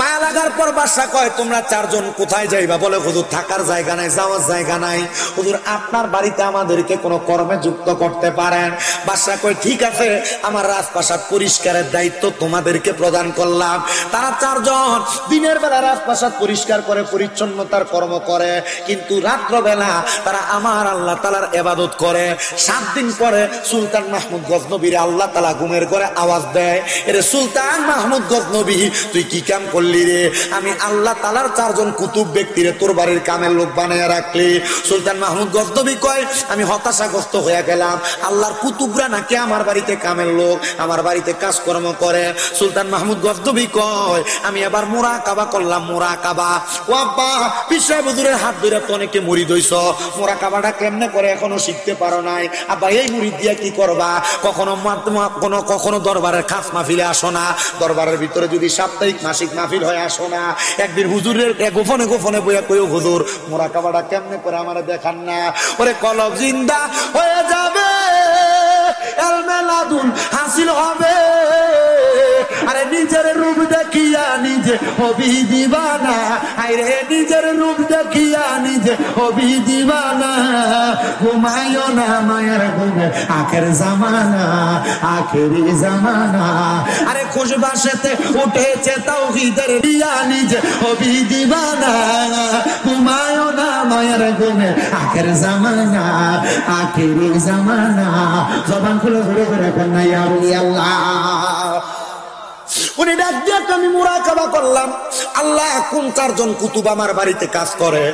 মায়া লাগার পর বাদশা কয় তোমরা চারজন কোথায় যাইবা? বলে হুজুর থাকার জায়গা নাই, যাওয়ার জায়গা নাই। হুজুর আপনার বাড়িতে আমাদেরকে কোনো কর্মে যুক্ত করতে পারেন? বাদশা কয় ঠিক আছে, আমার রাজপ্রাসাদ পরিষ্কারের দায়িত্ব তোমাদেরকে প্রদান করলাম। তারা চারজন দিনের বেলা রাজপ্রাসাদ পরিষ্কার করে, পরিচ্ছন্নতার কর্ম করে, কিন্তু রাত্রবেলা তারা আমার আল্লাহ তাআলার ইবাদত করে। 7 দিন পরে সুলতান মাহমুদ গজনবীর আল্লাহ তাআলা ঘুমের ঘরে আওয়াজ দেয়, এরে সুলতান মাহমুদ গজনবী তুই কি কাম করলি? করলি রে? আমি আল্লাহ তাআলার চারজন কুতুব ব্যক্তিরে তোর বাড়ির কামের লোক বানাইয়া রাখলি। সুলতান মাহমুদ গজনবী কয়, আমি হতাশাগ্রস্ত হয়ে গেলাম। আল্লাহর কুতুবরা নাকি আমার বাড়িতে কামের লোক, আমার বাড়িতে কাজকর্ম করে। সুলতান মাহমুদ গজনবী কয়, আমি আবার মুরাকাবা করলাম। মুরাকাবা, ও আব্বা, পীর সাহেব হুজুরের হাত ধরে তো অনেকে মুরিদ হইছ, মুরাকাবাটা কেমনে করে এখনো শিখতে পারো নাই। আব্বা, এই মুরিদ দিয়া কি করবা? কখনো দরবারের খাস মাহফিলে আসো না, দরবারের ভিতরে যদি সাপ্তাহিক মাসিক মাহফিল হয় আসো না। একদিন হুজুরের গোপনে গোপনে বইয়া কইও, হুজুর মুরাকাবাটা কেমনে করে আমার দেখান না। ওরে কলব জিন্দা হয়ে যাবে, এলমে লাদুন হাসিল হবে। আরে নিজের রূপ দেখিয়া নিজে হবি দিবানা, আরে নিজের রূপ দেখিয়া নিজে হবি দিবানা। ঘুমাইও না মায়ের ঘুমে, আখের জামানা, আখেরি জামানা। আরে খুশবাসেতে উঠেছে তাওহীদের দিয়া নিজে হবি দিবানা। ঘুমাইও না মায়ের ঘুমে, আখের জামানা, আখেরি জামানা। জবান খুলে ধরে ধরে কন্যা ইয়া আল্লাহ। উনি ডাক দিয়ে আমি মুরাকাবা করলাম, আল্লাহ কোন চারজন কুতুব আমার বাড়িতে কাজ করে।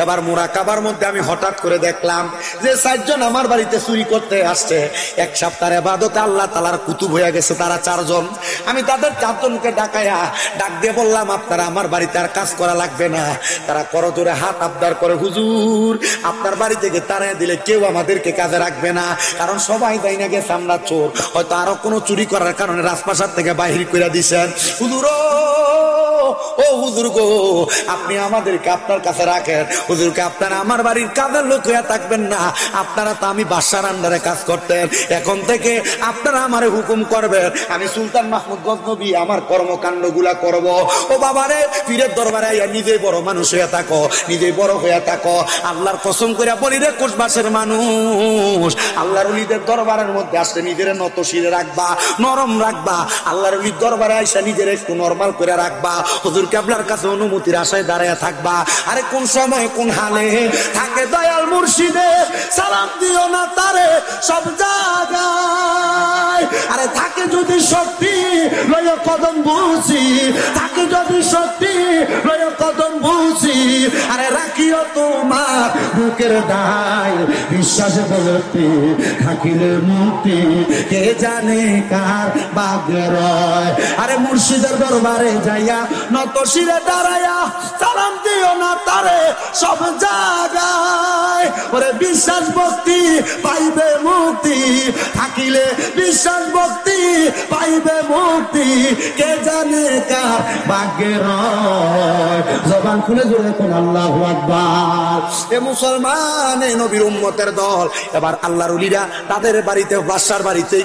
এবার মুরাকাবার মধ্যে আমি হঠাৎ করে দেখলাম যে চারজন আমার বাড়িতে চুরি করতে আসছে। এক সপ্তাহের ইবাদতে আল্লাহ তাআলার কুতুব হয়ে গেছে তারা চারজন। আমি তাদের চারজনকে ডাক দিয়ে বললাম, আপনারা আমার বাড়িতে আর কাজ করা লাগবে না। তারা করজোরে হাত আবদার করে, হুজুর আপনার বাড়ি থেকে তাড়িয়ে দিলে কেউ আমাদেরকে কাজে রাখবে না, কারণ সবাই যাই না গেছে আমরা চোর, হয়তো আরো কোনো চুরি করার কারণে রাজপ্রাসাদ থেকে বাহির করে দিছেন। হুজুর ও হুজুর গো, আপনি আমাদেরকে আপনার কাছে রাখেন। হুজুরকে আপনারা আমার বাড়ির কাজের লোক হইয়া থাকবেন না, আপনারা তো আমি বাদশার আন্ডারে কাজ করতেন, এখন থেকে আপনারা আমারে হুকুম করবেন। আমি সুলতান মাহমুদ গজনবী আমার কর্মকাণ্ড গুলা করব। ও বাবারে, পীরের দরবারে আইয়া নিজেই বড় মানুষ হইয়া থাকো, নিজেই বড় হইয়া থাকো। আল্লাহর কসম কইরা বলি রে কোষবাসের মানুষ, আল্লাহর ওলিদের দরবারের মধ্যে আসলে নিজের নত শিরে রাখবা, নরম রাখবা। আল্লাহর ওলির দরবারে আইসা নিজের একটু নরমাল করে রাখবা। হুজুর কেবলার কাছে অনুমতির আশায় দাঁড়ায় থাকবা। আরে কোন সময় কোন হালে থাকে দয়াল মুর্শিদে, সালাম দিও না তারে সব জায়গায়। আরে থাকে যদি শক্তি লয় কদম বুঝি, থাকে যদি শক্তি লয় কদম বুঝি। আরে রাখিও তোমার বুকের দায়, বিশ্বাস বলতে থাকিলে মুক্তি, কে জানে কার ভাগ্যের। আরে মুর্শিদের দরবারে যাইয়া নত শিরে দাঁড়াইয়া সালাম দিও না তারে সব জায়গায়। ওরে বিশ্বাস ভক্তি পাইবে মুক্তি, থাকিলে বিশ্বাস ভক্তি পাইবে মুক্তি, কে জানে কার ভাগ্যের। জবান খুলে জোরে কোন আল্লাহু আকবার। এ মুসলমান, এই নবীর উম্মতের দল। এবার আল্লাহর ওলিরা তাদের বাড়িতে, বাদশার বাড়িতে,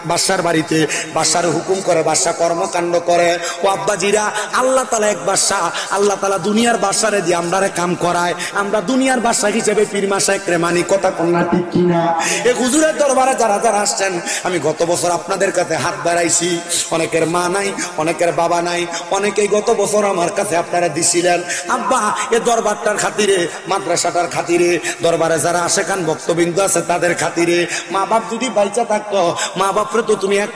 বাদশার বাড়িতে বাদশার হুকুম করে, বাদশা কর্মকাণ্ড করে। ও আব্বাজিরা, আল্লাহ তাআলা এক বাদশা, আল্লাহ তাআলা দুনিয়ার বাদশারে দিয়ে আমরারে কাম করায়। আমরা দুনিয়ার বাদশা হিসেবে পীর মাশায়েখরে মানি, কথা কন্যা ঠিক কিনা? এই হুজুরের দরবারে যারা যারা আসছেন, আমি গত বছর আপনাদের কাছে হাত বাড়াইছি। অনেকের মা নাই, অনেকের বাবা নাই, অনেকেই গত বছর আমার কাছে আপনারা দিছিলেন। আব্বা, এ দরবারটার খাতিরে, মাদ্রাসাটার খাতিরে, দরবারে যারা আসে খান ভক্তবৃন্দ আছে তাদের খাতিরে, মা বাপ যদি বাইচা থাকতো, মা বাপরে তো তুমি এক